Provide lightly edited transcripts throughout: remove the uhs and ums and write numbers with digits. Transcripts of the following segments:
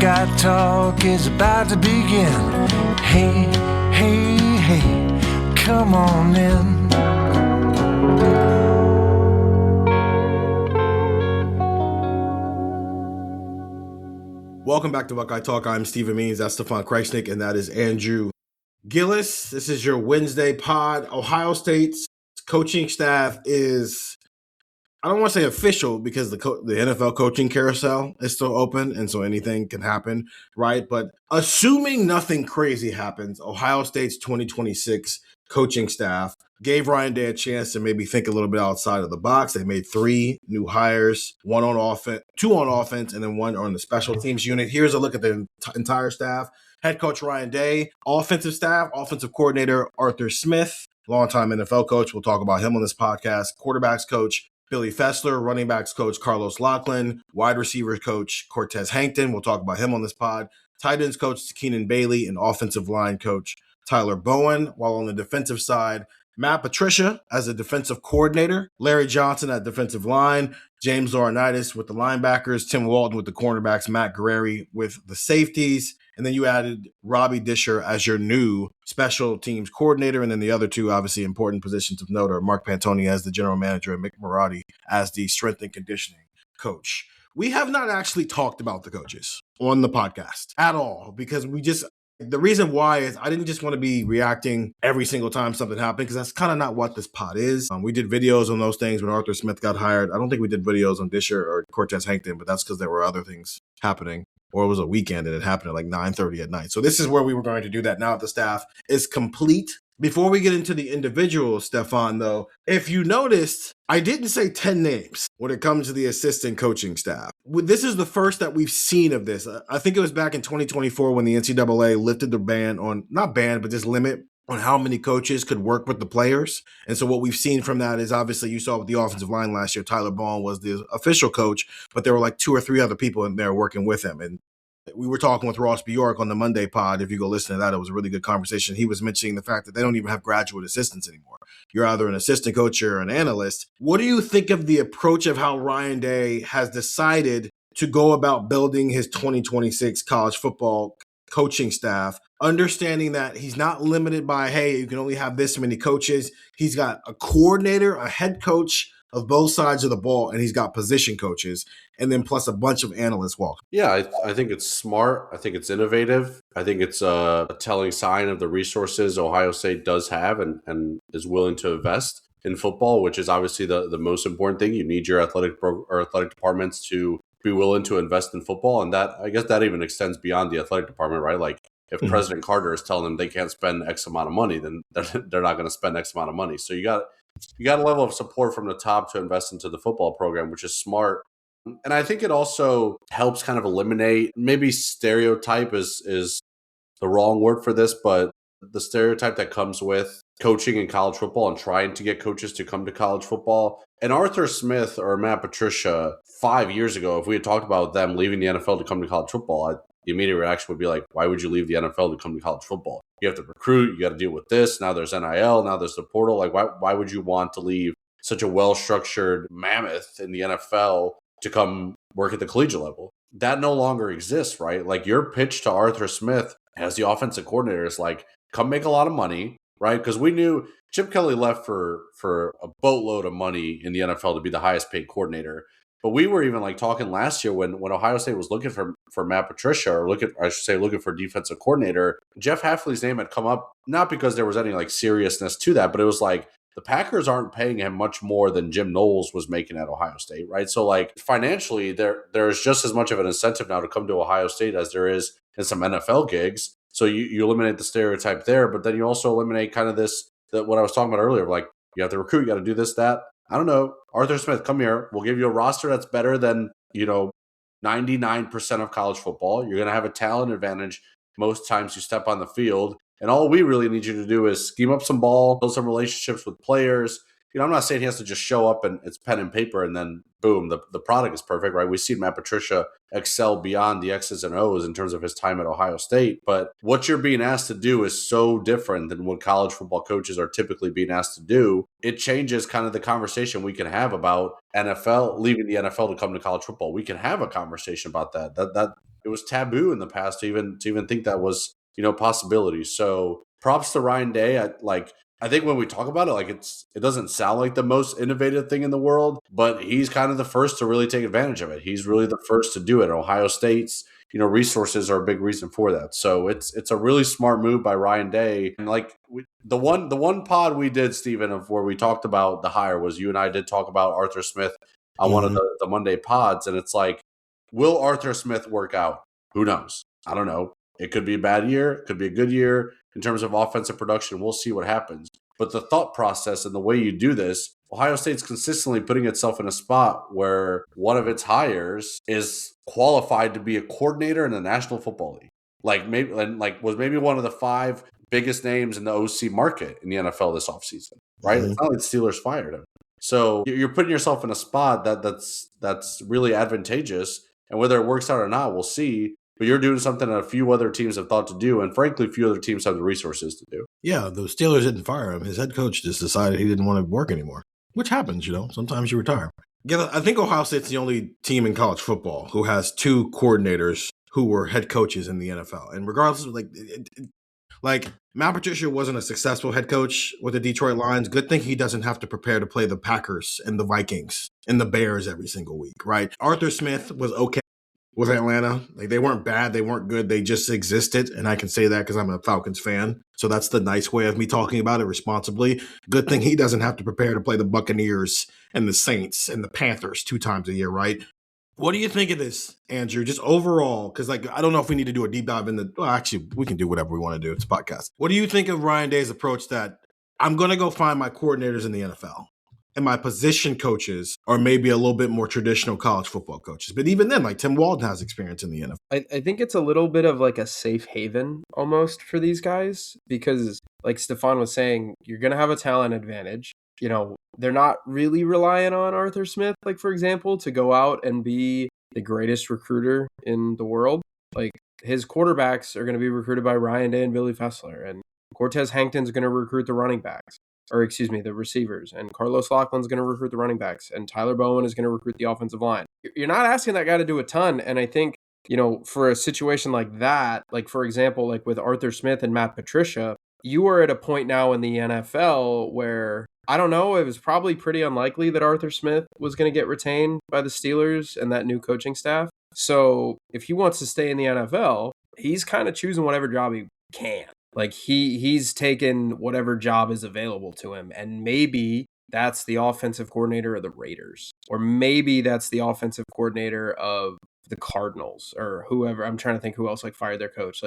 Buckeye Talk is about to begin. Hey, hey, hey, come on in. Welcome back to Buckeye Talk. I'm Stephen Means. That's Stefan Krajisnik, and that is Andrew Gillis. This is your Wednesday pod. Ohio State's coaching staff is, I don't want to say official because the NFL coaching carousel is still open, and so anything can happen, right? But assuming nothing crazy happens, Ohio State's 2026 coaching staff gave Ryan Day a chance to maybe think a little bit outside of the box. They made 3 new hires, 2 on offense, and then 1 on the special teams unit. Here's a look at the entire staff. Head coach Ryan Day, offensive staff, offensive coordinator Arthur Smith, longtime NFL coach. We'll talk about him on this podcast. Quarterbacks coach Billy Fessler, running backs coach Carlos Lachlan, wide receivers coach Cortez Hankton. We'll talk about him on this pod. Tight ends coach Keenan Bailey, and offensive line coach Tyler Bowen. While on the defensive side, Matt Patricia as a defensive coordinator, Larry Johnson at defensive line, James Laurinaitis with the linebackers, Tim Walton with the cornerbacks, Matt Guerrieri with the safeties. And then you added Robby Discher as your new special teams coordinator. And then the other 2, obviously, important positions of note are Mark Pantoni as the general manager and Mick Marotti as the strength and conditioning coach. We have not actually talked about the coaches on the podcast at all because the reason why is I didn't just want to be reacting every single time something happened because that's kind of not what this pod is. We did videos on those things when Arthur Smith got hired. I don't think we did videos on Discher or Cortez Hankton, but that's because there were other things happening. Or it was a weekend and it happened at like 9:30 at night. So this is where we were going to do that now that the staff is complete. Before we get into the individuals, Stefan, though, if you noticed, I didn't say 10 names when it comes to the assistant coaching staff. This is the first that we've seen of this. I think it was back in 2024 when the NCAA lifted the ban on, not ban, but just limit on how many coaches could work with the players. And so what we've seen from that is obviously you saw with the offensive line last year, Tyler Bowen was the official coach, but there were like 2 or 3 other people in there working with him. And we were talking with Ross Bjork on the Monday pod. If you go listen to that, it was a really good conversation. He was mentioning the fact that they don't even have graduate assistants anymore. You're either an assistant coach or an analyst. What do you think of the approach of how Ryan Day has decided to go about building his 2026 college football coaching staff, understanding that he's not limited by, hey, you can only have this many coaches. He's got a coordinator, a head coach of both sides of the ball, and he's got position coaches, and then plus a bunch of analysts walk. Yeah, I think it's smart. I think it's innovative. I think it's a telling sign of the resources Ohio State does have and is willing to invest in football, which is obviously the most important thing. You need your athletic departments to be willing to invest in football, and that I guess that even extends beyond the athletic department, right? Like if President Carter is telling them they can't spend X amount of money, then they're not going to spend X amount of money. So you got a level of support from the top to invest into the football program, which is smart. And I think it also helps kind of eliminate, maybe stereotype is the wrong word for this, but the stereotype that comes with coaching in college football and trying to get coaches to come to college football. And Arthur Smith or Matt Patricia 5 years ago, if we had talked about them leaving the NFL to come to college football, the immediate reaction would be like, why would you leave the NFL to come to college football? You have to recruit, you got to deal with this. Now there's NIL, now there's the portal. Like, why would you want to leave such a well-structured mammoth in the NFL to come work at the collegiate level? That no longer exists, right? Like your pitch to Arthur Smith as the offensive coordinator is like, come make a lot of money, right? Because we knew Chip Kelly left for a boatload of money in the NFL to be the highest paid coordinator. But we were even like talking last year when Ohio State was looking for Matt Patricia or looking for defensive coordinator. Jeff Hafley's name had come up, not because there was any like seriousness to that, but it was like the Packers aren't paying him much more than Jim Knowles was making at Ohio State, right? So like financially, there's just as much of an incentive now to come to Ohio State as there is in some NFL gigs. So you eliminate the stereotype there, but then you also eliminate kind of what I was talking about earlier, like you have to recruit, you got to do this, that. I don't know. Arthur Smith, come here. We'll give you a roster that's better than, 99% of college football. You're going to have a talent advantage most times you step on the field. And all we really need you to do is scheme up some ball, build some relationships with players. I'm not saying he has to just show up and it's pen and paper and then boom, the product is perfect, right? We've seen Matt Patricia excel beyond the X's and O's in terms of his time at Ohio State. But what you're being asked to do is so different than what college football coaches are typically being asked to do. It changes kind of the conversation we can have about NFL, leaving the NFL to come to college football. We can have a conversation about that. it was taboo in the past to even think that was, possibility. So props to Ryan Day. I think when we talk about it, like it doesn't sound like the most innovative thing in the world, but he's kind of the first to really take advantage of it. He's really the first to do it. Ohio State's, resources are a big reason for that. So it's a really smart move by Ryan Day. And the one pod we did, Stephen, of where we talked about the hire was you and I did talk about Arthur Smith on one of the Monday pods, and it's like, will Arthur Smith work out? Who knows? I don't know. It could be a bad year. It could be a good year in terms of offensive production. We'll see what happens. But the thought process and the way you do this, Ohio State's consistently putting itself in a spot where one of its hires is qualified to be a coordinator in the National Football League. Was maybe one of the 5 biggest names in the OC market in the NFL this offseason, right? It's not like the Steelers fired him. So you're putting yourself in a spot that's really advantageous. And whether it works out or not, we'll see. But you're doing something that a few other teams have thought to do, and frankly, few other teams have the resources to do. Yeah, the Steelers didn't fire him. His head coach just decided he didn't want to work anymore, which happens, Sometimes you retire. Yeah, I think Ohio State's the only team in college football who has 2 coordinators who were head coaches in the NFL. And regardless of Matt Patricia wasn't a successful head coach with the Detroit Lions. Good thing he doesn't have to prepare to play the Packers and the Vikings and the Bears every single week, right? Arthur Smith was okay with Atlanta. They weren't bad. They weren't good. They just existed. And I can say that because I'm a Falcons fan. So that's the nice way of me talking about it responsibly. Good thing he doesn't have to prepare to play the Buccaneers and the Saints and the Panthers 2 times a year, right? What do you think of this, Andrew? Just overall, because I don't know if we need to do a deep dive actually, we can do whatever we want to do. It's a podcast. What do you think of Ryan Day's approach that I'm going to go find my coordinators in the NFL? And my position coaches are maybe a little bit more traditional college football coaches. But even then, Tim Walton has experience in the NFL. I think it's a little bit of a safe haven almost for these guys because, like Stefan was saying, you're going to have a talent advantage. They're not really relying on Arthur Smith, for example, to go out and be the greatest recruiter in the world. His quarterbacks are going to be recruited by Ryan Day and Billy Fessler, and Cortez Hankton's going to recruit the running backs. The receivers, and Carlos Laughlin's going to recruit the running backs, and Tyler Bowen is going to recruit the offensive line. You're not asking that guy to do a ton, and I think, for a situation like that, for example, with Arthur Smith and Matt Patricia, you are at a point now in the NFL where, I don't know, it was probably pretty unlikely that Arthur Smith was going to get retained by the Steelers and that new coaching staff. So if he wants to stay in the NFL, he's kind of choosing whatever job he can. He's taken whatever job is available to him, and maybe that's the offensive coordinator of the Raiders, or maybe that's the offensive coordinator of the Cardinals, or whoever. I'm trying to think who else fired their coach.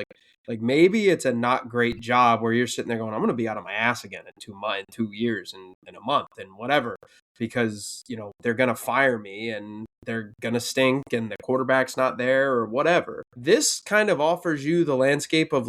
Maybe it's a not great job where you're sitting there going, I'm going to be out of my ass again in 2 years and in a month and whatever, because they're going to fire me and they're going to stink and the quarterback's not there or whatever. This kind of offers you the landscape of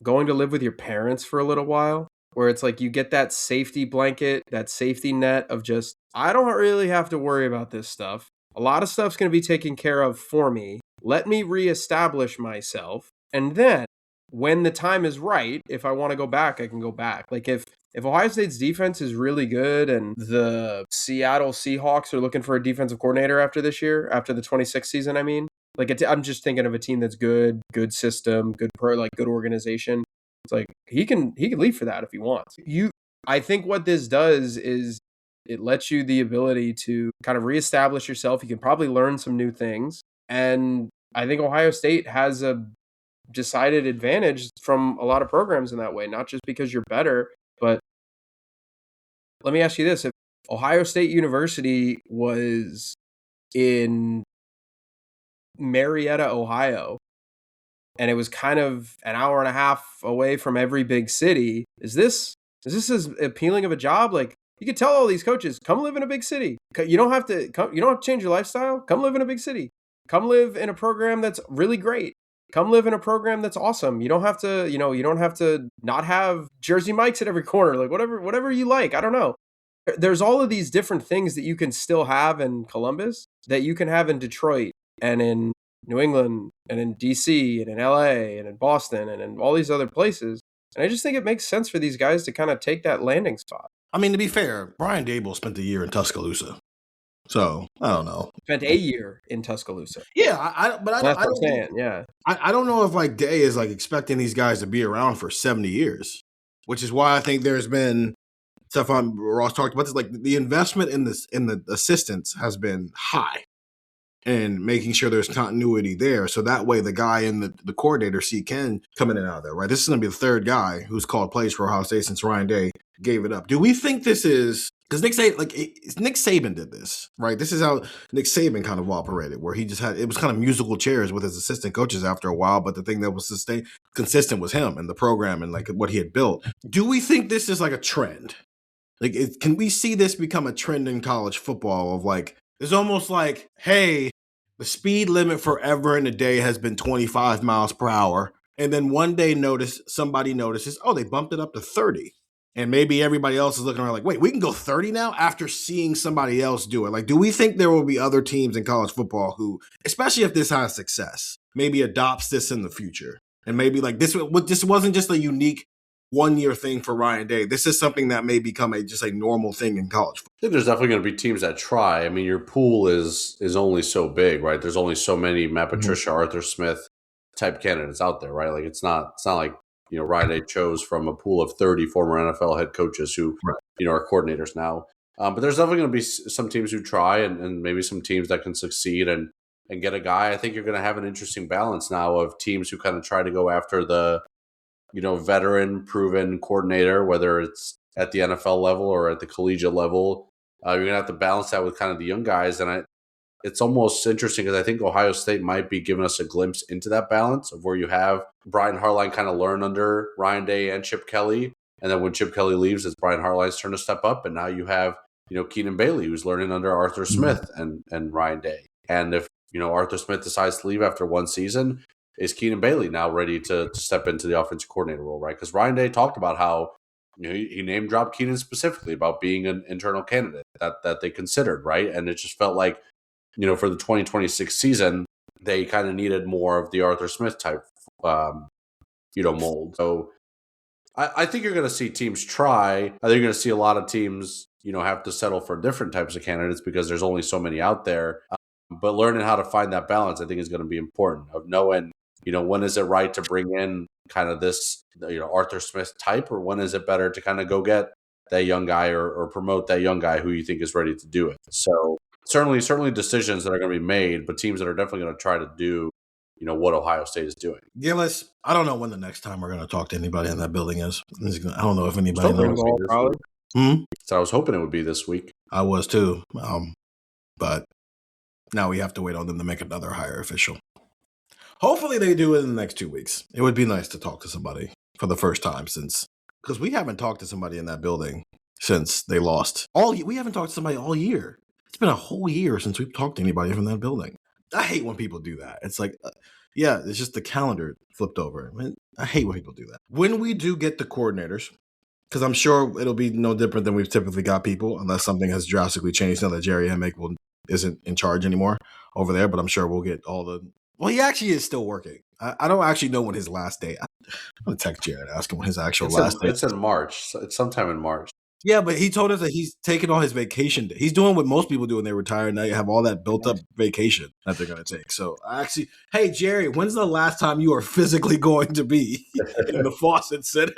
going to live with your parents for a little while, where it's you get that safety blanket, that safety net of just, I don't really have to worry about this stuff. A lot of stuff's going to be taken care of for me. Let me reestablish myself. And then when the time is right, if I want to go back, I can go back. If Ohio State's defense is really good and the Seattle Seahawks are looking for a defensive coordinator after this year, after the 26th season, I'm just thinking of a team that's good system, good good organization. It's he can leave for that if he wants. I think what this does is it lets you the ability to kind of reestablish yourself. You can probably learn some new things. And I think Ohio State has a decided advantage from a lot of programs in that way, not just because you're better, but let me ask you this. If Ohio State University was in Marietta, Ohio, and it was kind of an hour and a half away from every big city, is this as appealing of a job? You could tell all these coaches, come live in a big city. You don't have to change your lifestyle. Come live in a big city. Come live in a program that's really great. Come live in a program that's awesome. You don't have to, not have Jersey Mike's at every corner, whatever you like. I don't know. There's all of these different things that you can still have in Columbus that you can have in Detroit and in New England and in DC and in LA and in Boston and in all these other places. And I just think it makes sense for these guys to kind of take that landing spot. To be fair, Brian Dable spent a year in Tuscaloosa. So I don't know. Spent a year in Tuscaloosa. Yeah, but That's what I'm saying. Yeah. I don't know if like Day is like expecting these guys to be around for 70 years, which is why I think there's been Stefan Ross talked about this. Like the investment in the assistants has been high, and making sure there's continuity there. So that way the guy in the coordinator seat can come in and out of there, right? This is going to be the third guy who's called plays for Ohio State since Ryan Day gave it up. Do we think this is because Nick Saban did this, right? This is how Nick Saban kind of operated, where he just had, it was kind of musical chairs with his assistant coaches after a while, but the thing that was consistent was him and the program and like what he had built. Do we think this is like a trend? Like, can we see this become a trend in college football of like, it's almost like, hey, the speed limit forever in a day has been 25 miles per hour. And then one day somebody notices, oh, they bumped it up to 30. And maybe everybody else is looking around like, wait, we can go 30 now after seeing somebody else do it. Like, do we think there will be other teams in college football who, especially if this has success, maybe adopts this in the future? And maybe like this wasn't just a unique 1 year thing for Ryan Day. This is something that may become just a normal thing in college. I think there's definitely going to be teams that try. I mean, your pool is only so big, right? There's only so many Matt Patricia, Arthur Smith type candidates out there, right? Like it's not like, you know, Ryan Day chose from a pool of 30 former NFL head coaches who, you know, are coordinators now. But there's definitely going to be some teams who try and maybe some teams that can succeed and get a guy. I think you're going to have an interesting balance now of teams who kind of try to go after the, you know, veteran proven coordinator, whether it's at the NFL level or at the collegiate level. You're going to have to balance that with kind of the young guys. And it's almost interesting because I think Ohio State might be giving us a glimpse into that balance of where you have Brian Hartline kind of learn under Ryan Day and Chip Kelly. And then when Chip Kelly leaves, it's Brian Hartline's turn to step up. And now you have, you know, Keenan Bailey, who's learning under Arthur Smith and Ryan Day. And if, you know, Arthur Smith decides to leave after one season, is Keenan Bailey now ready to step into the offensive coordinator role, right? Because Ryan Day talked about how, you know, he name dropped Keenan specifically about being an internal candidate that they considered, right? And it just felt like, you know, for the 2026 season, they kind of needed more of the Arthur Smith type, you know, mold. So I think you're going to see teams try. I think you're going to see a lot of teams, you know, have to settle for different types of candidates because there's only so many out there. But learning how to find that balance, I think, is going to be important of knowing, you know, when is it right to bring in kind of this, you know, Arthur Smith type, or when is it better to kind of go get that young guy or promote that young guy who you think is ready to do it. So certainly decisions that are going to be made, but teams that are definitely going to try to do, you know, what Ohio State is doing. Gillis, I don't know when the next time we're going to talk to anybody in that building is. I don't know if anybody knows. So I was hoping it would be this week. I was too. But now we have to wait on them to make another hire official. Hopefully they do it in the next 2 weeks. It would be nice to talk to somebody for the first time because we haven't talked to somebody in that building since they lost. We haven't talked to somebody all year. It's been a whole year since we've talked to anybody from that building. I hate when people do that. It's like, yeah, it's just the calendar flipped over. I hate when people do that. When we do get the coordinators, because I'm sure it'll be no different than we've typically got people, unless something has drastically changed now that Jerry Hemmick isn't in charge anymore over there, but I'm sure we'll get all the... Well, he actually is still working. I don't actually know when his last day... I'm going to text Jared and ask him when his actual last day... It's in March. It's sometime in March. Yeah, but he told us that he's taking all his vacation day. He's doing what most people do when they retire, and now you have all that built-up vacation that they're going to take. So, hey, Jerry, when's the last time you are physically going to be in the Fawcett Center?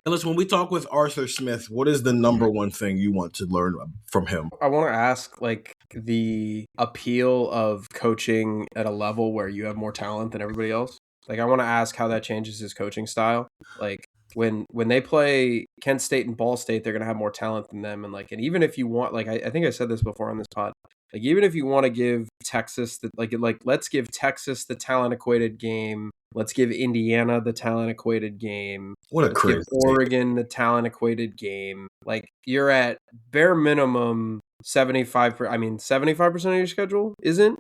And listen, when we talk with Arthur Smith, what is the number one thing you want to learn from him? I want to ask, like, the appeal of coaching at a level where you have more talent than everybody else. Like, I want to ask how that changes his coaching style. Like, when they play Kent State and Ball State, they're going to have more talent than them. And even if you want, like, I think I said this before on this pod, like, even if you want to give Texas, let's give Texas the talent equated game. Let's give Indiana the talent equated game. Let's give Oregon the talent equated game. Like, you're at bare minimum 75% of your schedule isn't.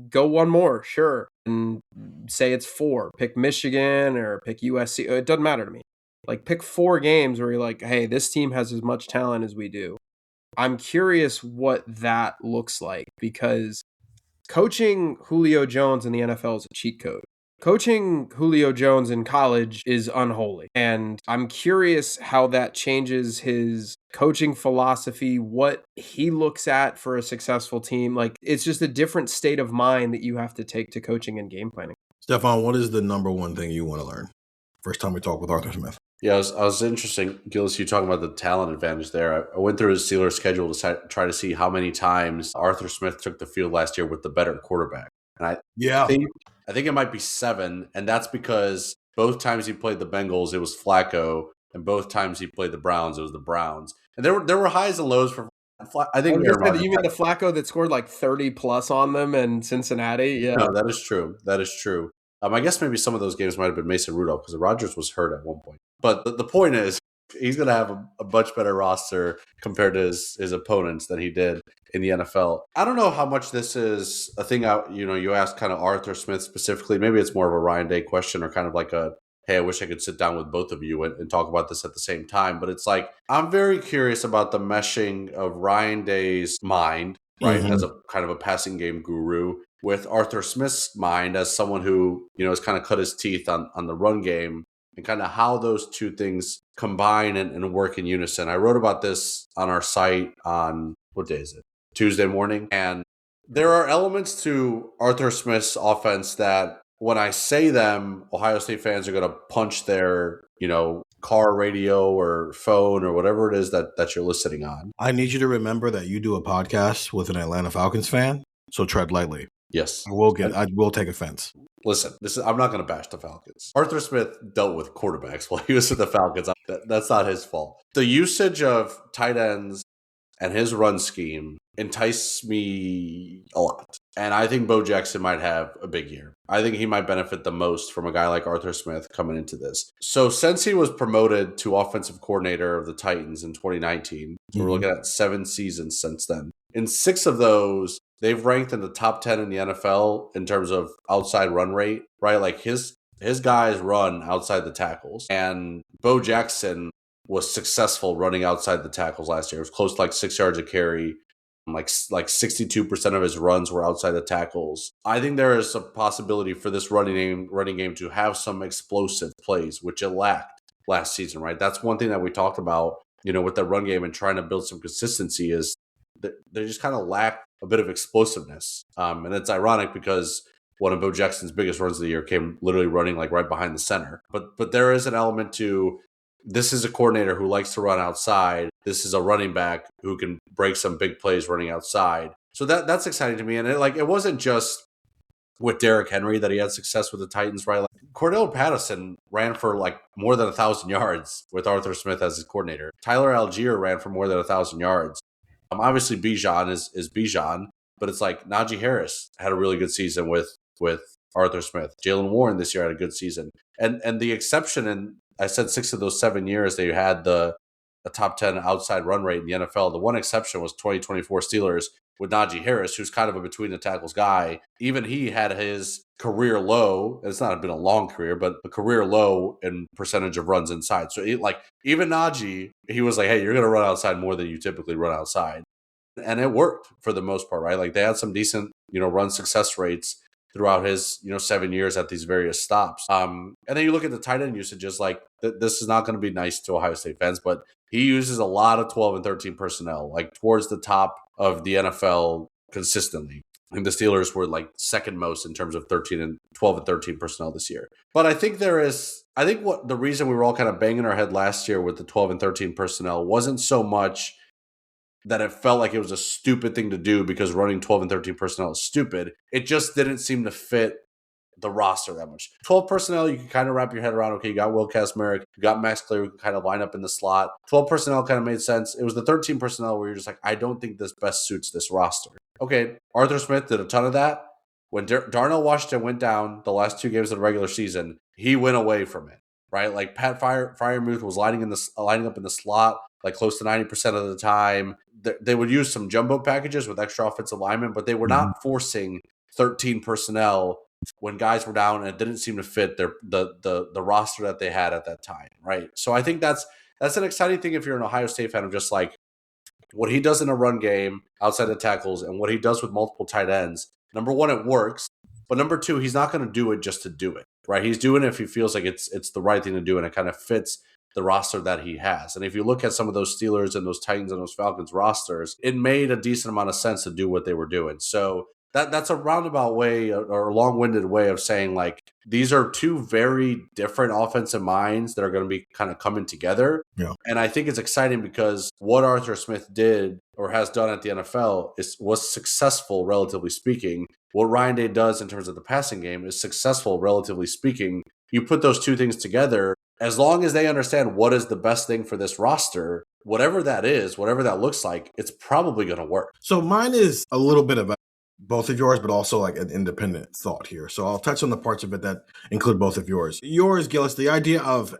Go one more, sure, and say it's 4. Pick Michigan or pick USC. It doesn't matter to me. Like, pick 4 games where you're like, hey, this team has as much talent as we do. I'm curious what that looks like, because coaching Julio Jones in the NFL is a cheat code. Coaching Julio Jones in college is unholy, and I'm curious how that changes his coaching philosophy, what he looks at for a successful team. Like, it's just a different state of mind that you have to take to coaching and game planning. Stefan, what is the number one thing you want to learn? First time we talk with Arthur Smith. Yeah, I was interesting, Gillis, you talking about the talent advantage there. I went through his Steelers schedule to try to see how many times Arthur Smith took the field last year with the better quarterback. And I think it might be 7, and that's because both times he played the Bengals, it was Flacco, and both times he played the Browns, it was the Browns. And there were highs and lows for I think You mean the Flacco that scored like 30 plus on them in Cincinnati? Yeah. No, that is true. That is true. I guess maybe some of those games might have been Mason Rudolph because Rodgers was hurt at one point. But the point is, he's going to have a much better roster compared to his opponents than he did in the NFL. I don't know how much this is a thing out. You asked kind of Arthur Smith specifically. Maybe it's more of a Ryan Day question or kind of like a, hey, I wish I could sit down with both of you and talk about this at the same time. But it's like, I'm very curious about the meshing of Ryan Day's mind, right, as a kind of a passing game guru, with Arthur Smith's mind as someone who, has kind of cut his teeth on the run game, and kind of how those two things combine and work in unison. I wrote about this on our site on, what day is it? Tuesday morning. And there are elements to Arthur Smith's offense that when I say them, Ohio State fans are going to punch their, car radio or phone or whatever it is that you're listening on. I need you to remember that you do a podcast with an Atlanta Falcons fan, so tread lightly. Yes. I will take offense. Listen, I'm not going to bash the Falcons. Arthur Smith dealt with quarterbacks while he was with the Falcons. That's not his fault. The usage of tight ends and his run scheme enticed me a lot. And I think Bo Jackson might have a big year. I think he might benefit the most from a guy like Arthur Smith coming into this. So since he was promoted to offensive coordinator of the Titans in 2019, we're looking at 7 seasons since then. In 6 of those, they've ranked in the top 10 in the NFL in terms of outside run rate, right? Like his guys run outside the tackles. And Bo Jackson was successful running outside the tackles last year. It was close to like 6 yards a carry. Like 62% of his runs were outside the tackles. I think there is a possibility for this running game to have some explosive plays, which it lacked last season, right? That's one thing that we talked about, with the run game and trying to build some consistency is that they just kind of lack a bit of explosiveness. And it's ironic because one of Bo Jackson's biggest runs of the year came literally running like right behind the center. But there is an element to, this is a coordinator who likes to run outside. This is a running back who can break some big plays running outside. So that's exciting to me. And it wasn't just with Derrick Henry that he had success with the Titans, right? Like Cordell Patterson ran for like more than 1,000 yards with Arthur Smith as his coordinator. Tyler Algier ran for more than 1,000 yards. Obviously Bijan is Bijan, but it's like Najee Harris had a really good season with Arthur Smith. Jalen Warren this year had a good season. And the exception, and I said 6 of those 7 years they had a top 10 outside run rate in the NFL. The one exception was 2024 Steelers with Najee Harris, who's kind of a between the tackles guy. Even he had his career low. It's not been a long career, but a career low in percentage of runs inside. So even Najee, he was like, hey, you're going to run outside more than you typically run outside. And it worked for the most part, right? Like they had some decent, run success rates throughout his, 7 years at these various stops. And then you look at the tight end usages, like this is not going to be nice to Ohio State fans, but he uses a lot of 12 and 13 personnel, like towards the top of the NFL consistently. And the Steelers were like second most in terms of 12 and 13 personnel this year. But I think what the reason we were all kind of banging our head last year with the 12 and 13 personnel wasn't so much that it felt like it was a stupid thing to do because running 12 and 13 personnel is stupid. It just didn't seem to fit the roster that much. 12 personnel, you can kind of wrap your head around, okay, you got Will Kazmarek, you got Max Clear, who can kind of line up in the slot. 12 personnel kind of made sense. It was the 13 personnel where you're just like, I don't think this best suits this roster. Okay, Arthur Smith did a ton of that. When Darnell Washington went down the last 2 games of the regular season, he went away from it, right? Like Pat Freiermuth was lining up in the slot like close to 90% of the time. They would use some jumbo packages with extra offensive linemen, but they were not forcing 13 personnel when guys were down, and it didn't seem to fit the roster that they had at that time, right? So I think that's an exciting thing if you're an Ohio State fan of just like what he does in a run game outside the tackles and what he does with multiple tight ends. Number one, it works. But number two, he's not going to do it just to do it, right? He's doing it if he feels like it's the right thing to do and it kind of fits the roster that he has. And if you look at some of those Steelers and those Titans and those Falcons rosters, it made a decent amount of sense to do what they were doing. So that's a roundabout way or a long-winded way of saying, like, these are two very different offensive minds that are going to be kind of coming together. Yeah. And I think it's exciting because what Arthur Smith did or has done at the NFL was successful, relatively speaking. What Ryan Day does in terms of the passing game is successful, relatively speaking. You put those two things together, as long as they understand what is the best thing for this roster, whatever that is, whatever that looks like, it's probably going to work. So mine is a little bit of both of yours, but also like an independent thought here. So I'll touch on the parts of it that include both of yours. Yours, Gillis, the idea of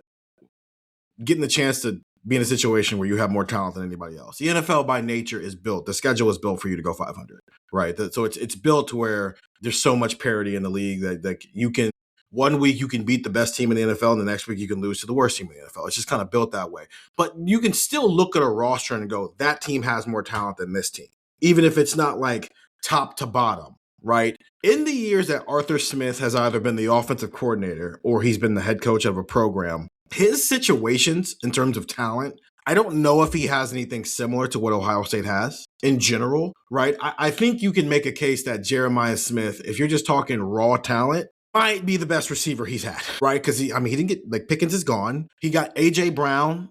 getting the chance to be in a situation where you have more talent than anybody else. The NFL by nature is built. The schedule is built for you to go 500, right? So it's built to where there's so much parity in the league that you can, one week you can beat the best team in the NFL and the next week you can lose to the worst team in the NFL. It's just kind of built that way. But you can still look at a roster and go, that team has more talent than this team, even if it's not like top to bottom, right? In the years that Arthur Smith has either been the offensive coordinator or he's been the head coach of a program, his situations in terms of talent, I don't know if he has anything similar to what Ohio State has in general, right? I think you can make a case that Jeremiah Smith, if you're just talking raw talent, might be the best receiver he's had, right? Because he didn't get, like, Pickens is gone. He got A.J. Brown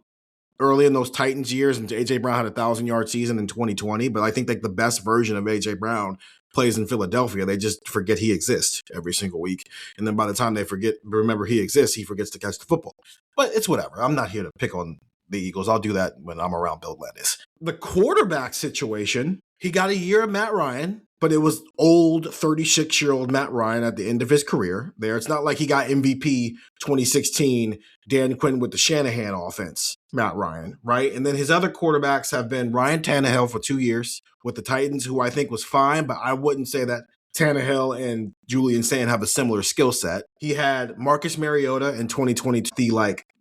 early in those Titans years, and A.J. Brown had a 1,000-yard season in 2020, but I think like the best version of A.J. Brown plays in Philadelphia. They just forget he exists every single week. And then by the time they remember he exists, he forgets to catch the football. But it's whatever. I'm not here to pick on the Eagles. I'll do that when I'm around Bill Gladys. The quarterback situation, he got a year of Matt Ryan, but it was old 36-year-old Matt Ryan at the end of his career there. It's not like he got MVP 2016, Dan Quinn with the Shanahan offense, Matt Ryan, right? And then his other quarterbacks have been Ryan Tannehill for 2 years with the Titans, who I think was fine, but I wouldn't say that Tannehill and Julian Sand have a similar skill set. He had Marcus Mariota in 2020,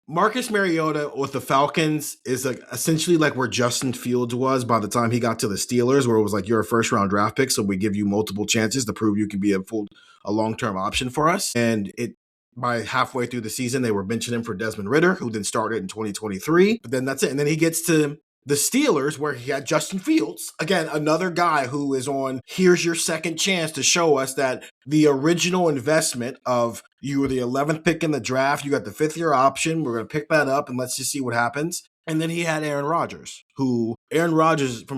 Marcus Mariota with the Falcons is like essentially like where Justin Fields was by the time he got to the Steelers, where it was like, you're a first-round draft pick, so we give you multiple chances to prove you can be a long-term option for us. And by halfway through the season, they were benching him for Desmond Ridder, who then started in 2023. But then that's it. And then he gets to the Steelers, where he had Justin Fields. Again, another guy who is on, here's your second chance to show us that the original investment of you were the 11th pick in the draft, you got the 5th-year option, we're going to pick that up and let's just see what happens. And then he had Aaron Rodgers, from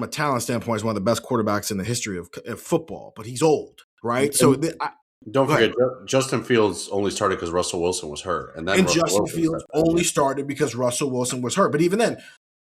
a talent standpoint, is one of the best quarterbacks in the history of football, but he's old, right? So don't forget, Justin Fields only started because Russell Wilson was hurt. And Justin Fields only started because Russell Wilson was hurt. But even then,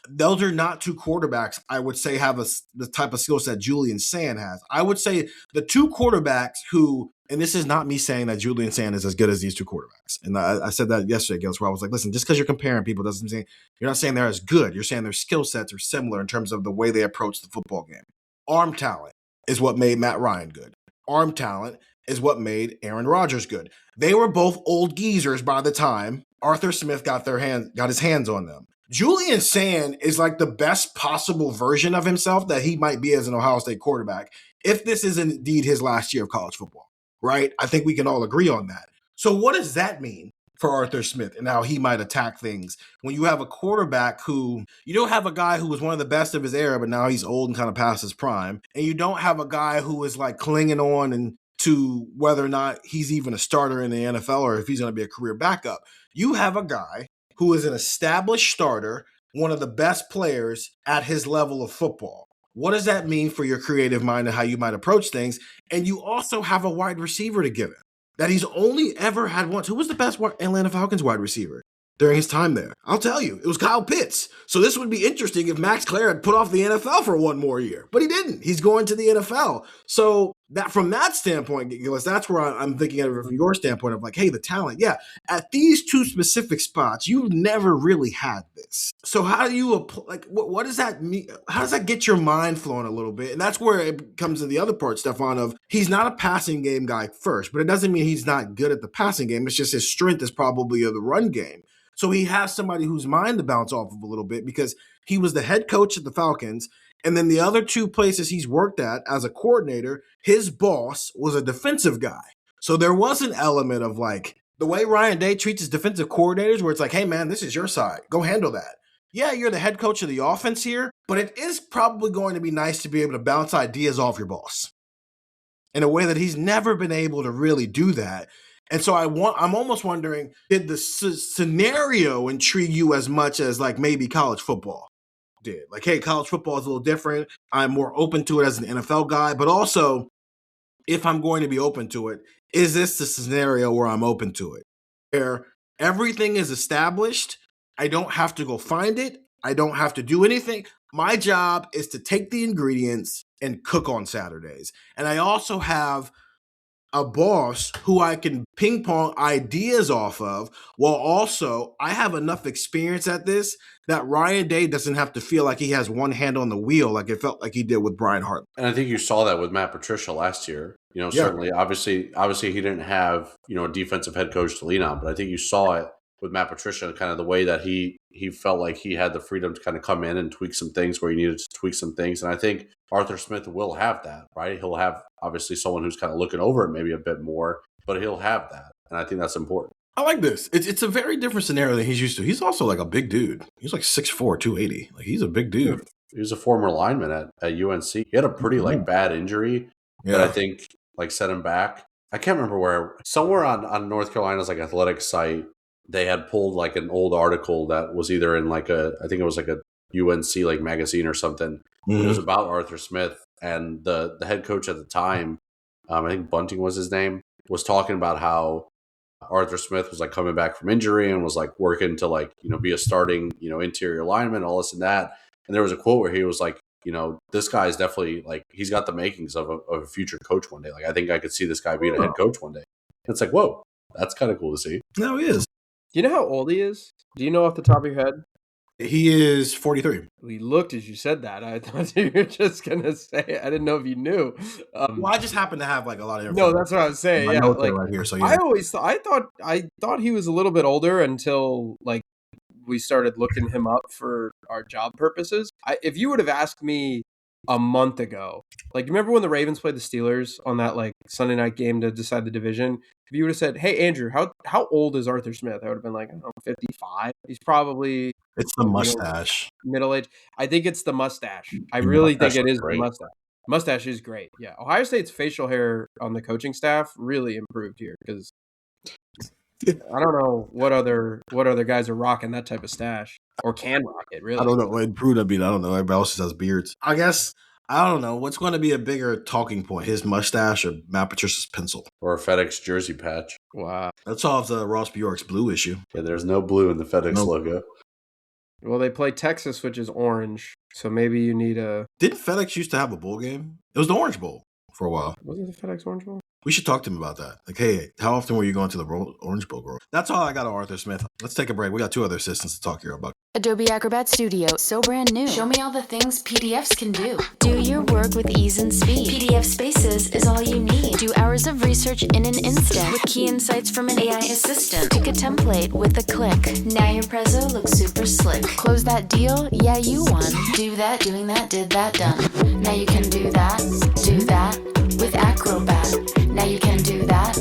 those are not two quarterbacks I would say have the type of skill set Julian Sand has. I would say the two quarterbacks who, and this is not me saying that Julian Sand is as good as these two quarterbacks. And I said that yesterday, Gillis, where I was like, listen, just because you're comparing people doesn't mean you're not saying they're as good. You're saying their skill sets are similar in terms of the way they approach the football game. Arm talent is what made Matt Ryan good. Arm talent is what made Aaron Rodgers good. They were both old geezers by the time Arthur Smith got his hands on them. Julian Sand is like the best possible version of himself that he might be as an Ohio State quarterback, if this is indeed his last year of college football, right? I think we can all agree on that. So what does that mean for Arthur Smith and how he might attack things when you have a quarterback who, you don't have a guy who was one of the best of his era, but now he's old and kind of past his prime, and you don't have a guy who is like clinging on and to whether or not he's even a starter in the NFL or if he's going to be a career backup. You have a guy who is an established starter, one of the best players at his level of football. What does that mean for your creative mind and how you might approach things? And you also have a wide receiver to give him that he's only ever had once. Who was the best Atlanta Falcons wide receiver during his time there? I'll tell you, it was Kyle Pitts. So this would be interesting if Max Clare had put off the NFL for one more year, but he didn't. He's going to the NFL. So that from that standpoint, Gillis, that's where I'm thinking of it from your standpoint of like, hey, the talent. Yeah, at these two specific spots, you've never really had this. So how do you what does that mean? How does that get your mind flowing a little bit? And that's where it comes to the other part, Stefan, of he's not a passing game guy first, but it doesn't mean he's not good at the passing game. It's just his strength is probably of the run game. So he has somebody whose mind to bounce off of a little bit because he was the head coach at the Falcons. And then the other two places he's worked at as a coordinator, his boss was a defensive guy. So there was an element of like the way Ryan Day treats his defensive coordinators, where it's like, hey, man, this is your side. Go handle that. Yeah, you're the head coach of the offense here, but it is probably going to be nice to be able to bounce ideas off your boss in a way that he's never been able to really do that. And so I'm almost wondering, did the scenario intrigue you as much as like maybe college football did? Like, hey, college football is a little different. I'm more open to it as an NFL guy, but also if I'm going to be open to it, is this the scenario where I'm open to it? Where everything is established, I don't have to go find it. I don't have to do anything. My job is to take the ingredients and cook on Saturdays. And I also have a boss who I can ping pong ideas off of, while also I have enough experience at this that Ryan Day doesn't have to feel like he has one hand on the wheel like it felt like he did with Brian Hartman. And I think you saw that with Matt Patricia last year. Certainly, obviously he didn't have, a defensive head coach to lean on, but I think you saw it with Matt Patricia, kind of the way that he felt like he had the freedom to kind of come in and tweak some things where he needed to tweak some things. And I think Arthur Smith will have that, right? He'll have obviously someone who's kind of looking over it maybe a bit more, but he'll have that. And I think that's important. I like this. It's a very different scenario than he's used to. He's also like a big dude. He's like 6'4", 280. Like he's a big dude. He was a former lineman at UNC. He had a pretty bad injury that I think set him back. I can't remember where. Somewhere on North Carolina's athletic site, they had pulled an old article that was either in I think it was a UNC magazine or something. Mm-hmm. It was about Arthur Smith, and the head coach at the time, I think Bunting was his name, was talking about how Arthur Smith was coming back from injury and was working to be a starting interior lineman, all this and that. And there was a quote where he was this guy is definitely he's got the makings of a future coach one day. I think I could see this guy being a head coach one day. And it's whoa, that's kind of cool to see. No, he is. Do you know how old he is? Do you know off the top of your head? He is 43. He looked as you said that. I thought you were just going to say it. I didn't know if you knew. Well, I just happen to have a lot of No, that's what I was saying. Yeah, right here. So yeah. I thought he was a little bit older until we started looking him up for our job purposes. If you would have asked me a month ago, remember when the Ravens played the Steelers on that Sunday night game to decide the division? If you would have said, "Hey Andrew, how old is Arthur Smith?" I would have been I don't know, 55. He's probably it's the mustache, middle age. I think it's the mustache. I really think it is the mustache. Mustache is great. Yeah, Ohio State's facial hair on the coaching staff really improved here because I don't know what other guys are rocking that type of stash or can rock it. Really, I don't know. What improved, I don't know. Everybody else has beards. I guess. I don't know. What's going to be a bigger talking point, his mustache or Matt Patricia's pencil? Or a FedEx jersey patch. Wow. That solves Ross Bjork's blue issue. Yeah, there's no blue in the FedEx logo. Well, they play Texas, which is orange, so maybe you need a... Didn't FedEx used to have a bowl game? It was the Orange Bowl for a while. Was it the FedEx Orange Bowl? We should talk to him about that. Hey, how often were you going to the Orange Bowl, girl? That's all I got on Arthur Smith. Let's take a break. We got two other assistants to talk here about. Adobe Acrobat Studio, so brand new. Show me all the things PDFs can do. Do your work with ease and speed. PDF Spaces is all you need. Do hours of research in an instant with key insights from an AI assistant. Pick a template with a click. Now your prezzo looks super slick. Close that deal? Yeah, you won. Do that, doing that, did that, done. Now you can do that with Acrobat. Now you can do that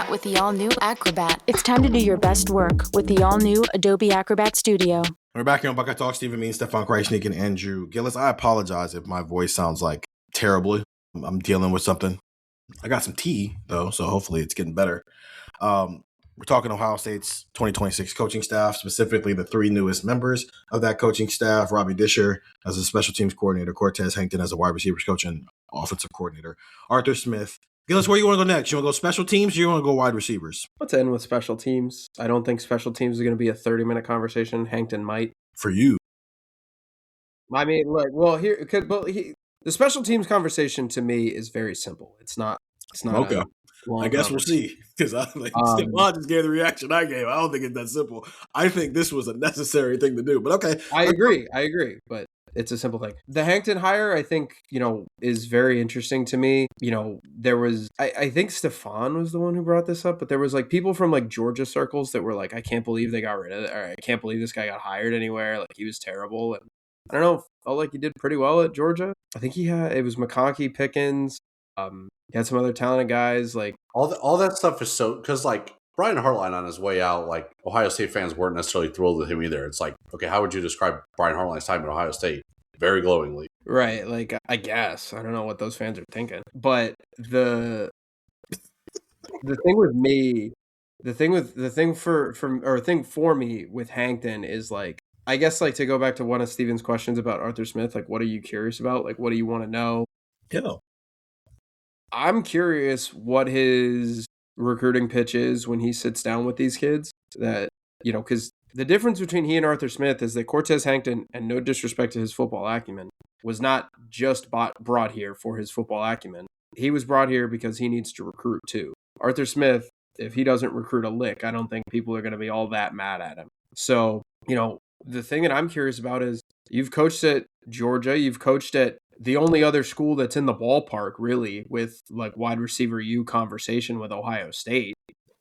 with the all-new Acrobat. It's time to do your best work with the all-new Adobe Acrobat Studio. We're back here on Buckeye Talk. Stephen Means, Stefan Krajisnik, and Andrew Gillis. I apologize if my voice sounds terribly. I'm dealing with something. I got some tea, though, so hopefully it's getting better. We're talking Ohio State's 2026 coaching staff, specifically the three newest members of that coaching staff: Robby Discher as a special teams coordinator, Cortez Hankton as a wide receivers coach and offensive coordinator, Arthur Smith. Gillis, where you want to go next? You want to go special teams or you want to go wide receivers? Let's end with special teams. I don't think special teams is going to be a 30-minute conversation. Hankton might. For you. I mean, the special teams conversation to me is very simple. It's not okay. I guess we'll see, because Stefan just gave the reaction I gave. I don't think it's that simple. I think this was a necessary thing to do, but okay. I agree, but it's a simple thing. The Hankton hire, I think, is very interesting to me. There was, I think Stefan was the one who brought this up, but there was people from Georgia circles that were I can't believe they got rid of it, or I can't believe this guy got hired anywhere. He was terrible. And I don't know, felt like he did pretty well at Georgia. I think it was McConkey, Pickens, He had some other talented guys. Like all that stuff is so because like Brian Hartline on his way out, like Ohio State fans weren't necessarily thrilled with him either. It's like, okay, how would you describe Brian Hartline's time at Ohio State? Very glowingly. right, like I guess I don't know what those fans are thinking, but the thing with me, the thing for me with Hankton is like, I guess like to go back to one of Steven's questions about Arthur Smith, like what are you curious about? Like what do you want to know? Yeah. I'm curious what his recruiting pitch is when he sits down with these kids. That, you know, because the difference between he and Arthur Smith is that Cortez Hankton, and no disrespect to his football acumen, was not just brought here for his football acumen. He was brought here because he needs to recruit too. Arthur Smith, if he doesn't recruit a lick, I don't think people are going to be all that mad at him. So, you know, the thing that I'm curious about is you've coached at Georgia, you've coached at the only other school that's in the ballpark, really, with like wide receiver U conversation with Ohio State.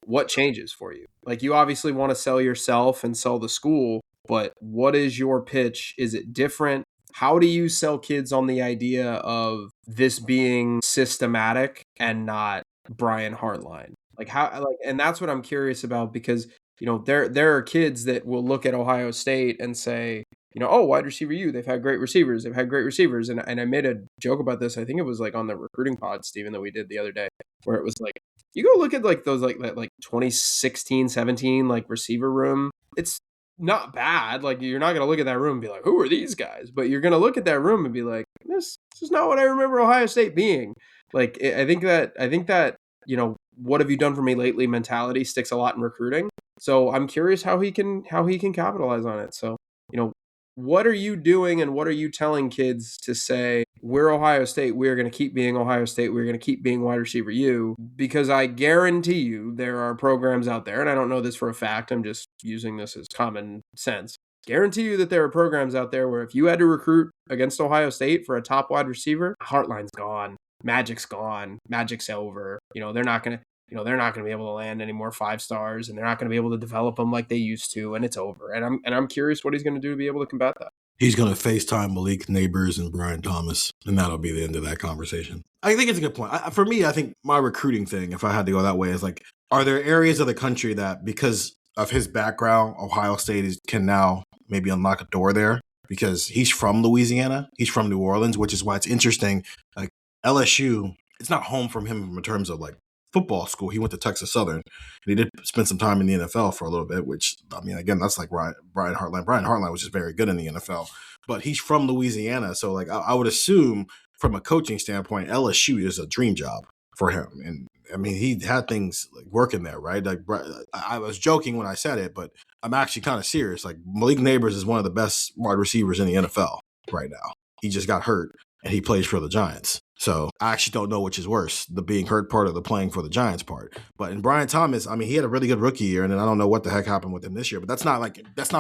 What changes for you? Like, you obviously want to sell yourself and sell the school, but what is your pitch? Is it different? How do you sell kids on the idea of this being systematic and not Brian Hartline? Like how, like, and that's what I'm curious about, because, you know, there are kids that will look at Ohio State and say, you know, oh, wide receiver U, they've had great receivers. They've had great receivers. And I made a joke about this. I think it was like on the recruiting pod, Steven, that we did the other day, where it was like, you go look at like those like 2016, 17 like receiver room. It's not bad. Like, you're not going to look at that room and be like, who are these guys? But you're going to look at that room and be like, this is not what I remember Ohio State being. Like, I think that, you know, what have you done for me lately mentality sticks a lot in recruiting. So I'm curious how he can capitalize on it. So, you know, what are you doing and what are you telling kids to say, we're Ohio State, we're going to keep being Ohio State, we're going to keep being wide receiver U? Because I guarantee you there are programs out there, and I don't know this for a fact, I'm just using this as common sense. Guarantee you that there are programs out there where if you had to recruit against Ohio State for a top wide receiver, Hartline's gone, Magic's gone, Magic's over. You know, they're not going to be able to land any more 5 stars, and they're not going to be able to develop them like they used to, and it's over. And I'm curious what he's going to do to be able to combat that. He's going to FaceTime Malik Neighbors and Brian Thomas, and that'll be the end of that conversation. I think it's a good point. For me, I think my recruiting thing, if I had to go that way, is like, are there areas of the country that, because of his background, Ohio State can now maybe unlock a door there? Because he's from Louisiana, he's from New Orleans, which is why it's interesting. Like, LSU, it's not home from him in terms of like football school. He went to Texas Southern, and he did spend some time in the NFL for a little bit, which, I mean, again, that's like Brian Hartline. Brian Hartline was just very good in the NFL, but he's from Louisiana. So like, I would assume from a coaching standpoint, LSU is a dream job for him. And I mean, he had things like working there, right? Like, I was joking when I said it, but I'm actually kind of serious. Like, Malik Neighbors is one of the best wide receivers in the NFL right now. He just got hurt, and he plays for the Giants. So I actually don't know which is worse, the being hurt part or the playing for the Giants part. But in Brian Thomas, I mean, he had a really good rookie year, and then I don't know what the heck happened with him this year. But that's not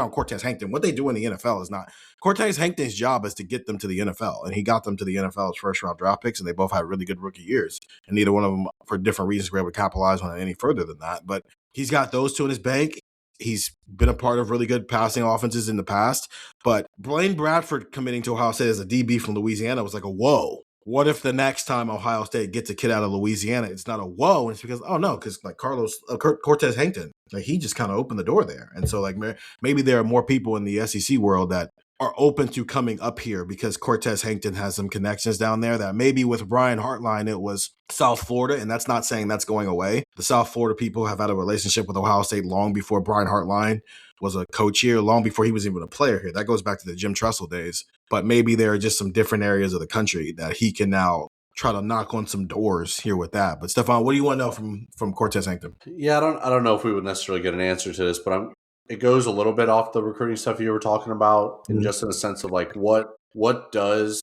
on Cortez Hankton. What they do in the NFL is not. Cortez Hankton's job is to get them to the NFL, and he got them to the NFL as first-round draft picks, and they both had really good rookie years. And neither one of them, for different reasons, were able to capitalize on it any further than that. But he's got those two in his bank. He's been a part of really good passing offenses in the past. But Blaine Bradford committing to Ohio State as a DB from Louisiana was like a whoa. What if the next time Ohio State gets a kid out of Louisiana, it's not a whoa, and it's because, oh no, because like Cortez Hankton, like he just kind of opened the door there. And so like maybe there are more people in the SEC world that are open to coming up here because Cortez Hankton has some connections down there that maybe with Brian Hartline, it was South Florida, and that's not saying that's going away. The South Florida people have had a relationship with Ohio State long before Brian Hartline was a coach here, long before he was even a player here. That goes back to the Jim Tressel days. But maybe there are just some different areas of the country that he can now try to knock on some doors here with that. But Stefan, what do you want to know from Cortez Hankton? Yeah, I don't know if we would necessarily get an answer to this, but it goes a little bit off the recruiting stuff you were talking about, and just in the sense of like what does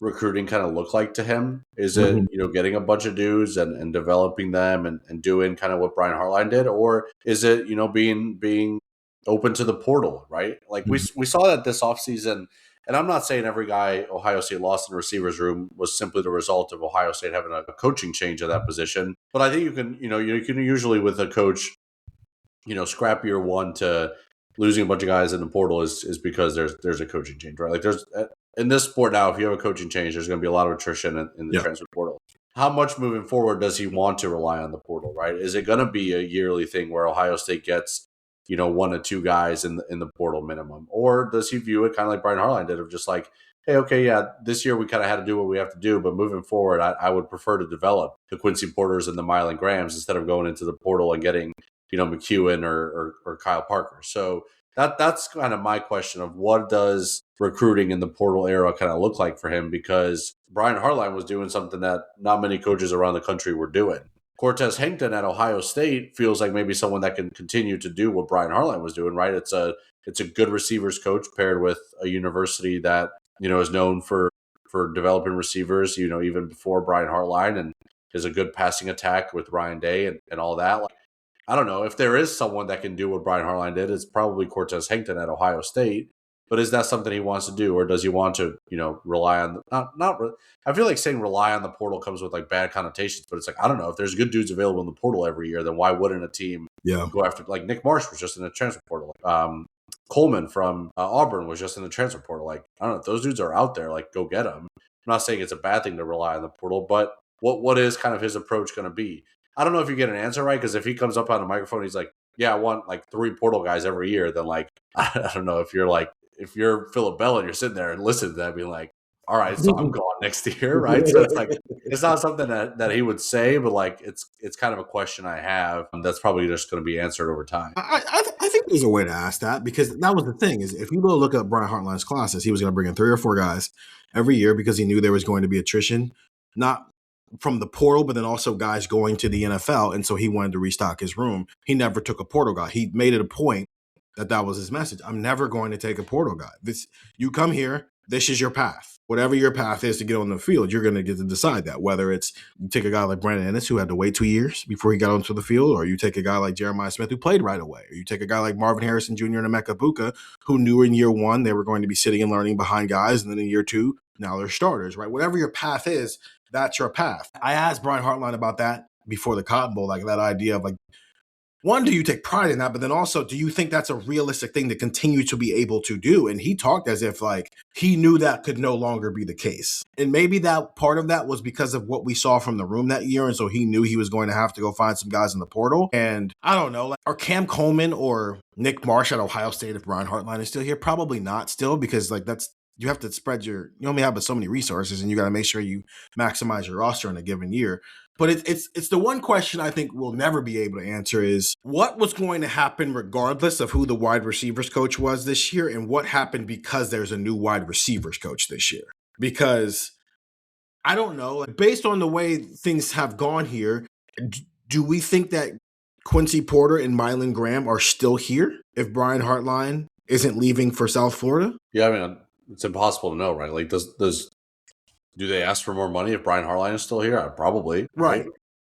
recruiting kind of look like to him? Is it, you know, getting a bunch of dudes and developing them and doing kind of what Brian Hartline did, or is it, you know, being open to the portal, right? Like we saw that this offseason. And I'm not saying every guy Ohio State lost in the receivers room was simply the result of Ohio State having a coaching change at that position. But I think you can usually with a coach, you know, scrap year one to losing a bunch of guys in the portal is because there's a coaching change, right? Like there's in this sport now, if you have a coaching change, there's going to be a lot of attrition in the transfer portal. how much moving forward does he want to rely on the portal, right? Is it going to be a yearly thing where Ohio State gets, 1 to 2 guys in the portal minimum? Or does he view it kind of like Brian Hartline did, of just like, hey, okay, yeah, this year we kind of had to do what we have to do, but moving forward, I would prefer to develop the Quincy Porters and the Mylan Grahams instead of going into the portal and getting, McEwen or Kyle Parker. So that's kind of my question of what does recruiting in the portal era kind of look like for him, because Brian Hartline was doing something that not many coaches around the country were doing. Cortez Hankton at Ohio State feels like maybe someone that can continue to do what Brian Hartline was doing, right? It's a good receivers coach paired with a university that, is known for developing receivers, even before Brian Hartline, and is a good passing attack with Ryan Day and all that. Like, I don't know if there is someone that can do what Brian Hartline did. It's probably Cortez Hankton at Ohio State. But is that something he wants to do, or does he want to, rely on I feel like saying rely on the portal comes with like bad connotations, but it's like, I don't know, if there's good dudes available in the portal every year, then why wouldn't a team go after, like Nick Marsh was just in the transfer portal. Coleman from Auburn was just in the transfer portal. Like, I don't know, if those dudes are out there, like, go get them. I'm not saying it's a bad thing to rely on the portal, but what is kind of his approach going to be? I don't know if you get an answer right, because if he comes up on a microphone, he's like, yeah, I want like 3 portal guys every year, then like, I don't know, if you're Philip Bell and you're sitting there and listen to that, being like, all right, so I'm gone next year, right? So it's like, it's not something that he would say, but like, it's kind of a question I have that's probably just going to be answered over time. I think there's a way to ask that, because that was the thing, is if you go look up Brian Hartline's classes, he was going to bring in 3 or 4 guys every year because he knew there was going to be attrition, not from the portal, but then also guys going to the NFL. And so he wanted to restock his room. He never took a portal guy. He made it a point that was his message. I'm never going to take a portal guy. You come here, this is your path. Whatever your path is to get on the field, you're going to get to decide that. Whether it's you take a guy like Brandon Ennis, who had to wait 2 years before he got onto the field, or you take a guy like Jeremiah Smith, who played right away, or you take a guy like Marvin Harrison Jr. and Emeka Buka, who knew in year 1 they were going to be sitting and learning behind guys, and then in year 2, now they're starters, right? Whatever your path is, that's your path. I asked Brian Hartline about that before the Cotton Bowl, like that idea of like, one, do you take pride in that? But then also, do you think that's a realistic thing to continue to be able to do? And he talked as if like he knew that could no longer be the case. And maybe that part of that was because of what we saw from the room that year. And so he knew he was going to have to go find some guys in the portal. And I don't know, like, are Cam Coleman or Nick Marsh at Ohio State if Brian Hartline is still here? Probably not still, because like you have to spread you only have but so many resources, and you got to make sure you maximize your roster in a given year. But it's the one question I think we'll never be able to answer is what was going to happen regardless of who the wide receivers coach was this year, and what happened because there's a new wide receivers coach this year. Because I don't know, based on the way things have gone here, do we think that Quincy Porter and Mylan Graham are still here if Brian Hartline isn't leaving for South Florida? Yeah, I mean, it's impossible to know, right? Like, do they ask for more money if Brian Hartline is still here? Probably. Right.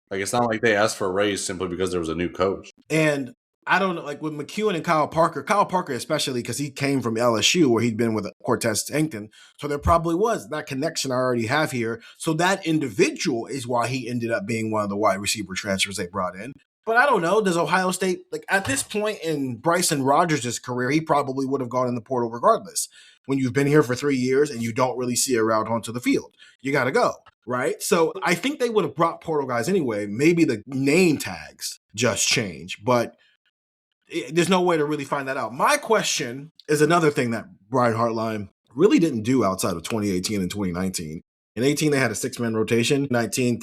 Like, it's not like they asked for a raise simply because there was a new coach. And I don't know, like with McEwen and Kyle Parker especially, because he came from LSU where he'd been with Cortez Hankton. So there probably was that connection I already have here. So that individual is why he ended up being one of the wide receiver transfers they brought in. But I don't know, does Ohio State, like at this point in Bryson Rodgers' career, he probably would have gone in the portal regardless. When you've been here for 3 years and you don't really see a route onto the field, you got to go, right? So I think they would have brought portal guys anyway. Maybe the name tags just change, but there's no way to really find that out. My question is another thing that Brian Hartline really didn't do outside of 2018 and 2019. In 18, they had a 6-man rotation. 19,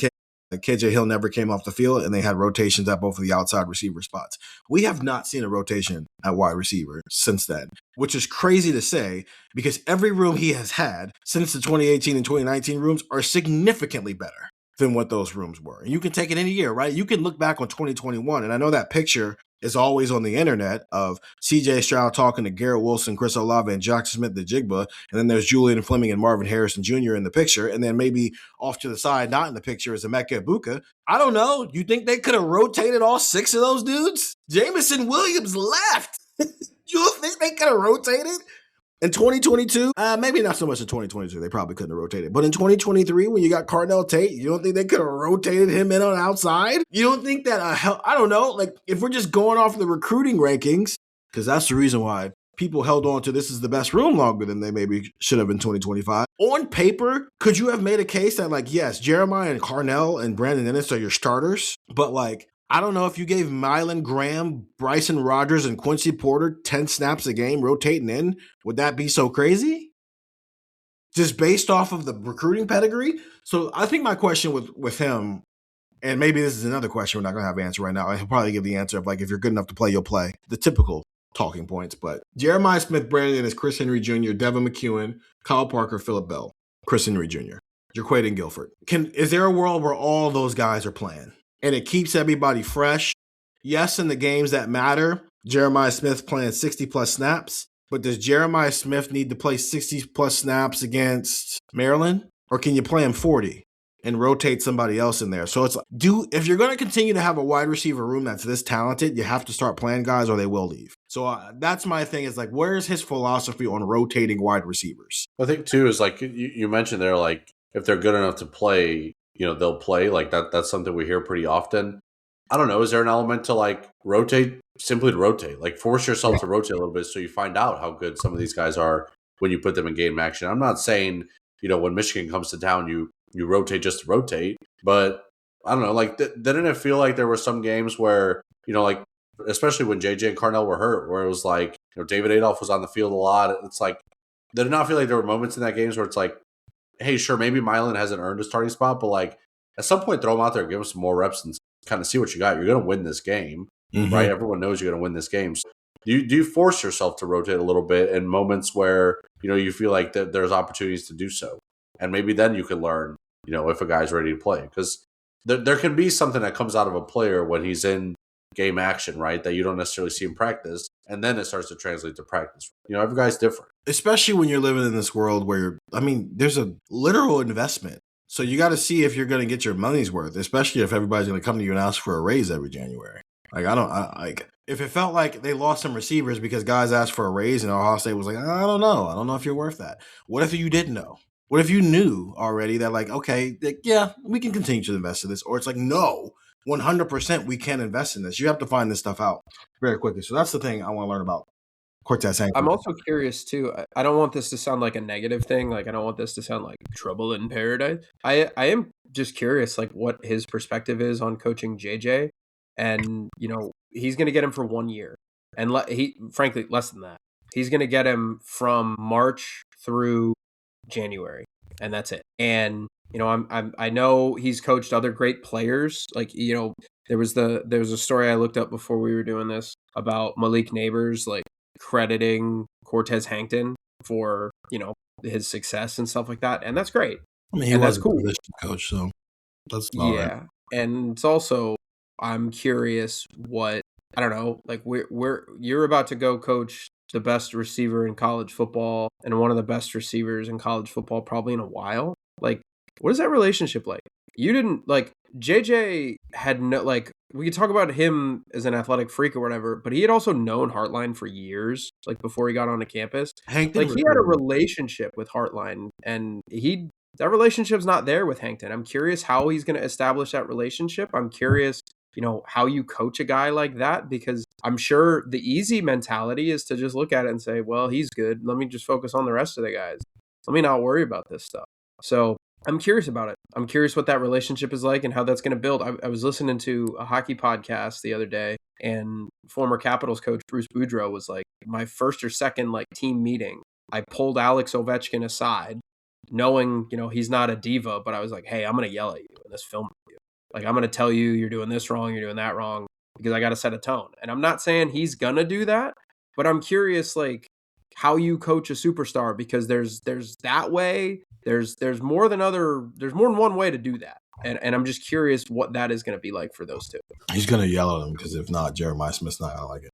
KJ Hill never came off the field, and they had rotations at both of the outside receiver spots. We have not seen a rotation at wide receiver since then, which is crazy to say because every room he has had since the 2018 and 2019 rooms are significantly better than what those rooms were. And you can take it any year, right? You can look back on 2021, and I know that picture is always on the internet of CJ Stroud talking to Garrett Wilson, Chris Olave, and Jackson Smith, the Jigba. And then there's Julian Fleming and Marvin Harrison Jr. in the picture. And then maybe off to the side, not in the picture, is Emeka Buka. I don't know. You think they could have rotated all 6 of those dudes? Jamison Williams left. You don't think they could have rotated? In 2022, maybe not so much in 2022. They probably couldn't have rotated. But in 2023, when you got Cardell Tate, you don't think they could have rotated him in on outside? You don't think that, I don't know, like if we're just going off the recruiting rankings, because that's the reason why people held on to this is the best room longer than they maybe should have in 2025. On paper, could you have made a case that, like, yes, Jeremiah and Carnell and Brandon Ennis are your starters, but, like, I don't know, if you gave Mylan Graham, Bryson Rogers, and Quincy Porter 10 snaps a game rotating in, would that be so crazy? Just based off of the recruiting pedigree? So I think my question with him, and maybe this is another question we're not going to have an answer right now. He'll probably give the answer of, like, if you're good enough to play, you'll play. The typical talking points. But Jeremiah Smith, Brandon is Chris Henry Jr., Devin McEwen, Kyle Parker, Phillip Bell, Chris Henry Jr., Jaquaid and Guilford. Is there a world where all those guys are playing and it keeps everybody fresh? Yes, in the games that matter, Jeremiah Smith playing 60-plus snaps. But does Jeremiah Smith need to play 60-plus snaps against Maryland? Or can you play him 40? And rotate somebody else in there. So it's like, if you're going to continue to have a wide receiver room that's this talented, you have to start playing guys or they will leave. So that's my thing, is like, where's his philosophy on rotating wide receivers? I think too is like you mentioned there, like if they're good enough to play, they'll play. Like that's something we hear pretty often. I don't know. Is there an element to like rotate, simply to rotate, like force yourself to rotate a little bit so you find out how good some of these guys are when you put them in game action? I'm not saying, when Michigan comes to town, you rotate just to rotate, but I don't know, like didn't it feel like there were some games where, like especially when JJ and Carnell were hurt, where it was like, David Adolph was on the field a lot. It's like, did it not feel like there were moments in that games where it's like, hey, sure, maybe Mylan hasn't earned a starting spot, but like at some point throw him out there, give him some more reps and kind of see what you got. You're going to win this game, right? Everyone knows you're going to win this game. So do you force yourself to rotate a little bit in moments where, you feel like that there's opportunities to do so? And maybe then you can learn, if a guy's ready to play. Because there can be something that comes out of a player when he's in game action, right, that you don't necessarily see in practice. And then it starts to translate to practice. Every guy's different. Especially when you're living in this world where, there's a literal investment. So you got to see if you're going to get your money's worth, especially if everybody's going to come to you and ask for a raise every January. Like, if it felt like they lost some receivers because guys asked for a raise and Ohio State was like, I don't know. I don't know if you're worth that. What if you didn't know? What if you knew already that, like, okay, yeah, we can continue to invest in this? Or it's like, no, 100% we can't invest in this. You have to find this stuff out very quickly. So that's the thing I want to learn about Cortez Hankton. I'm also curious, too. I don't want this to sound like a negative thing. Like, I don't want this to sound like trouble in paradise. I am just curious, like, what his perspective is on coaching JJ. And, he's going to get him for 1 year. And frankly, less than that. He's going to get him from March through January, and that's it. And I know he's coached other great players. Like, there was a story I looked up before we were doing this about Malik Neighbors, like crediting Cortez Hankton for his success and stuff like that, and that's great. He was a position coach, so that's all right. And it's also, I'm curious what, I don't know, like you're about to go coach the best receiver in college football and one of the best receivers in college football probably in a while. Like, what is that relationship like? You didn't, like, JJ had no, like, we could talk about him as an athletic freak or whatever, but he had also known Hartline for years, like before he got onto campus. Hankton, like, he had a relationship with Hartline, and that relationship's not there with Hankton. I'm curious how he's going to establish that relationship. I'm curious, how you coach a guy like that, because I'm sure the easy mentality is to just look at it and say, well, he's good. Let me just focus on the rest of the guys. Let me not worry about this stuff. So I'm curious about it. I'm curious what that relationship is like and how that's going to build. I was listening to a hockey podcast the other day, and former Capitals coach Bruce Boudreau was like, my first or second team meeting, I pulled Alex Ovechkin aside, knowing, he's not a diva, but I was like, hey, I'm going to yell at you in this film review. Like, I'm going to tell you, you're doing this wrong, you're doing that wrong, because I got to set a tone. And I'm not saying he's going to do that, but I'm curious, like, how you coach a superstar, because there's that way, there's more than one way to do that. And I'm just curious what that is going to be like for those two. He's going to yell at him, because if not, Jeremiah Smith's not going to like it.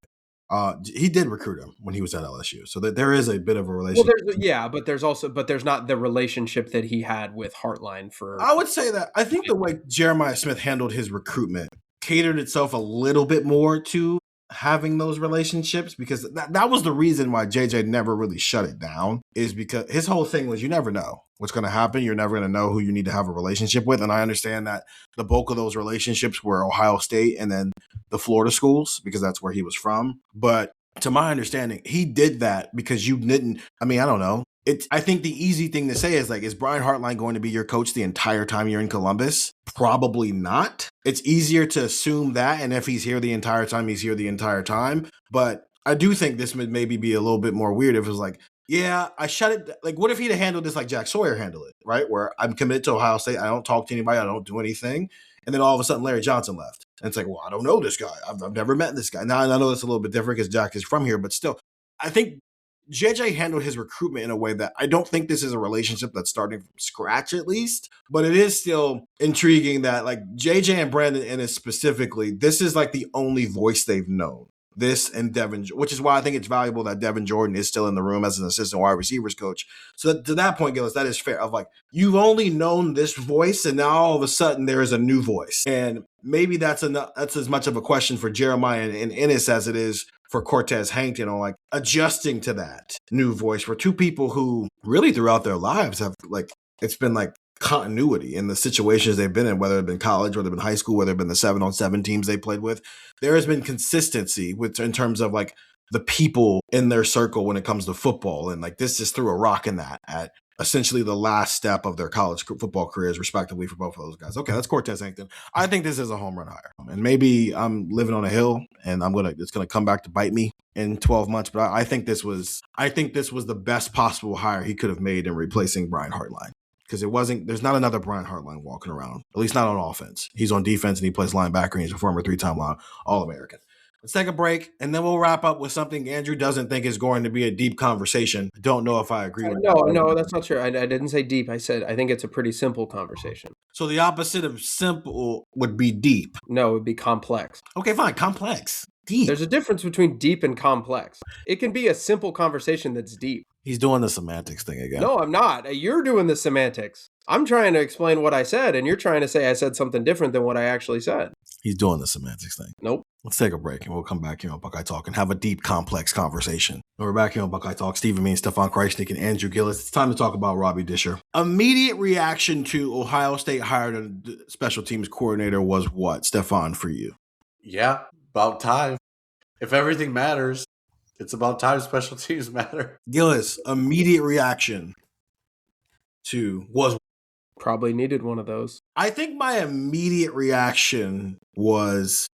He did recruit him when he was at LSU, so there is a bit of a relationship. Well, but there's not the relationship that he had with Hartline for. I would say that I think the way Jeremiah Smith handled his recruitment catered itself a little bit more to having those relationships, because that was the reason why JJ never really shut it down, is because his whole thing was, you never know what's going to happen. You're never going to know who you need to have a relationship with. And I understand that the bulk of those relationships were Ohio State and then the Florida schools, because that's where he was from. But to my understanding, he did that because you didn't. I mean, I don't know. I think the easy thing to say is like, is Brian Hartline going to be your coach the entire time you're in Columbus? Probably not. It's easier to assume that. And if he's here the entire time, he's here the entire time. But I do think this would maybe be a little bit more weird if it was like, yeah, I shut it. Like, what if he'd have handled this like Jack Sawyer handled it, right? Where I'm committed to Ohio State. I don't talk to anybody. I don't do anything. And then all of a sudden, Larry Johnson left. And it's like, well, I don't know this guy. I've never met this guy. Now, I know it's a little bit different because Jack is from here, but still, I think JJ handled his recruitment in a way that I don't think this is a relationship that's starting from scratch, at least. But it is still intriguing that, like, JJ and Brandon Ennis specifically, this is like the only voice they've known. This and Devin, which is why I think it's valuable that Devin Jordan is still in the room as an assistant wide receivers coach. So to that point, Gillis, that is fair. Of like, you've only known this voice, and now all of a sudden there is a new voice, and maybe that's as much of a question for Jeremiah and Ennis as it is for Cortez Hankton on like adjusting to that new voice for two people who really throughout their lives have like it's been like continuity in the situations they've been in, whether it's been college, whether it's been high school, whether it's been the 7-on-7 teams they played with. There has been consistency in terms of like the people in their circle when it comes to football. And like this just threw a rock in that at essentially the last step of their college football careers, respectively, for both of those guys. Okay, that's Cortez Hankton. I think this is a home run hire. And maybe I'm living on a hill and it's gonna come back to bite me in 12 months. But I think this was the best possible hire he could have made in replacing Brian Hartline. Because there's not another Brian Hartline walking around, at least not on offense. He's on defense and he plays linebacker and he's a former 3-time All-American. Let's take a break and then we'll wrap up with something Andrew doesn't think is going to be a deep conversation. I don't know if I agree with that. No, that's not true. I didn't say deep. I said I think it's a pretty simple conversation. So the opposite of simple would be deep. No, it would be complex. Okay, fine. Complex. Deep. There's a difference between deep and complex. It can be a simple conversation that's deep. He's doing the semantics thing again. No, I'm not. You're doing the semantics. I'm trying to explain what I said, and you're trying to say I said something different than what I actually said. He's doing the semantics thing. Nope. Let's take a break, and we'll come back here on Buckeye Talk and have a deep, complex conversation. And we're back here on Buckeye Talk. Stephen Means, Stefan Krajisnik, and Andrew Gillis. It's time to talk about Robby Discher. Immediate reaction to Ohio State hired a special teams coordinator was what, Stefan, for you? Yeah, about time. If everything matters, it's about time special teams matter. Gillis, immediate reaction to was probably needed one of those. I think my immediate reaction was,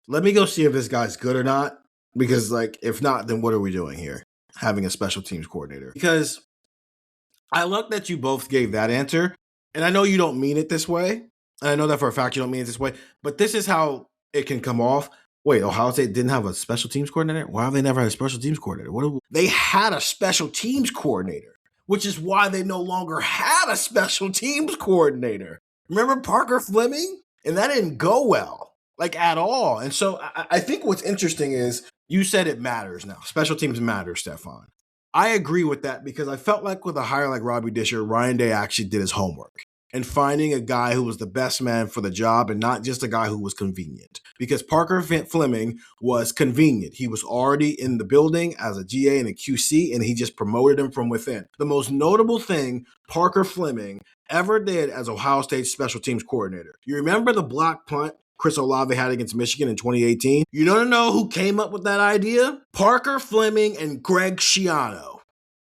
let me go see if this guy's good or not. Because like, if not, then what are we doing here? Having a special teams coordinator. Because I look that you both gave that answer. And I know you don't mean it this way. And I know that for a fact you don't mean it this way. But this is how it can come off. Wait, Ohio State didn't have a special teams coordinator? Why have they never had a special teams coordinator? They had a special teams coordinator, which is why they no longer had a special teams coordinator. Remember Parker Fleming? And that didn't go well, like at all. And so I think what's interesting is you said it matters now. Special teams matter, Stefan. I agree with that because I felt like with a hire like Robby Discher, Ryan Day actually did his homework and finding a guy who was the best man for the job and not just a guy who was convenient. Because Parker Fleming was convenient. He was already in the building as a GA and a QC, and he just promoted him from within. The most notable thing Parker Fleming ever did as Ohio State's special teams coordinator. You remember the block punt Chris Olave had against Michigan in 2018? You don't know who came up with that idea? Parker Fleming and Greg Schiano.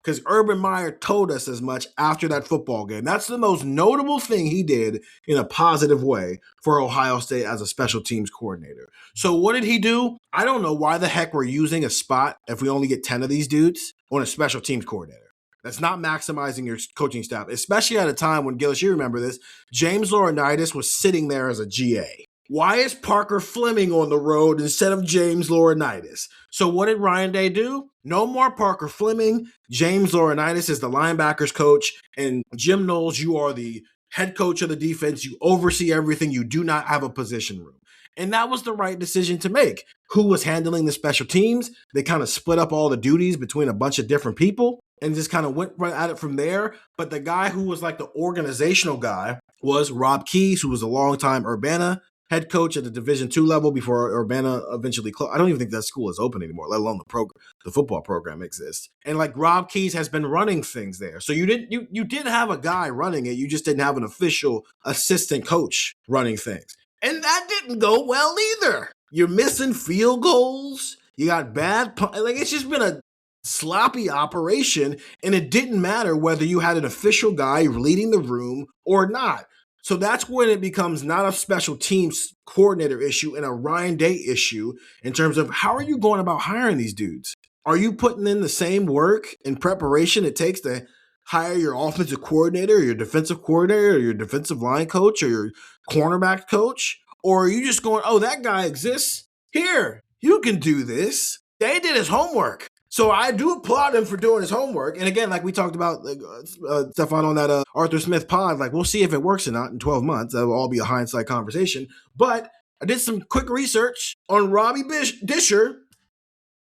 Because Urban Meyer told us as much after that football game. That's the most notable thing he did in a positive way for Ohio State as a special teams coordinator. So what did he do? I don't know why the heck we're using a spot if we only get 10 of these dudes on a special teams coordinator. That's not maximizing your coaching staff, especially at a time when, Gillis, you remember this, James Laurinaitis was sitting there as a GA. Why is Parker Fleming on the road instead of James Laurinaitis? So what did Ryan Day do? No more Parker Fleming. James Laurinaitis is the linebackers coach. And Jim Knowles, you are the head coach of the defense. You oversee everything. You do not have a position room. And that was the right decision to make. Who was handling the special teams? They kind of split up all the duties between a bunch of different people and just kind of went right at it from there. But the guy who was like the organizational guy was Rob Keyes, who was a longtime Urbana head coach at the Division II level before Urbana eventually closed. I don't even think that school is open anymore, let alone the football program exists. And like Rob Keyes has been running things there. So you did have a guy running it. You just didn't have an official assistant coach running things. And that didn't go well either. You're missing field goals. You got bad, like it's just been a sloppy operation, and it didn't matter whether you had an official guy leading the room or not. So that's when it becomes not a special teams coordinator issue and a Ryan Day issue in terms of how are you going about hiring these dudes? Are you putting in the same work and preparation it takes to hire your offensive coordinator, or your defensive coordinator, or your defensive line coach, or your cornerback coach? Or are you just going, oh, that guy exists? Here, you can do this. They did his homework. So I do applaud him for doing his homework. And again, like we talked about, Stefan, on that Arthur Smith pod, like we'll see if it works or not in 12 months. That will all be a hindsight conversation. But I did some quick research on Robby Discher.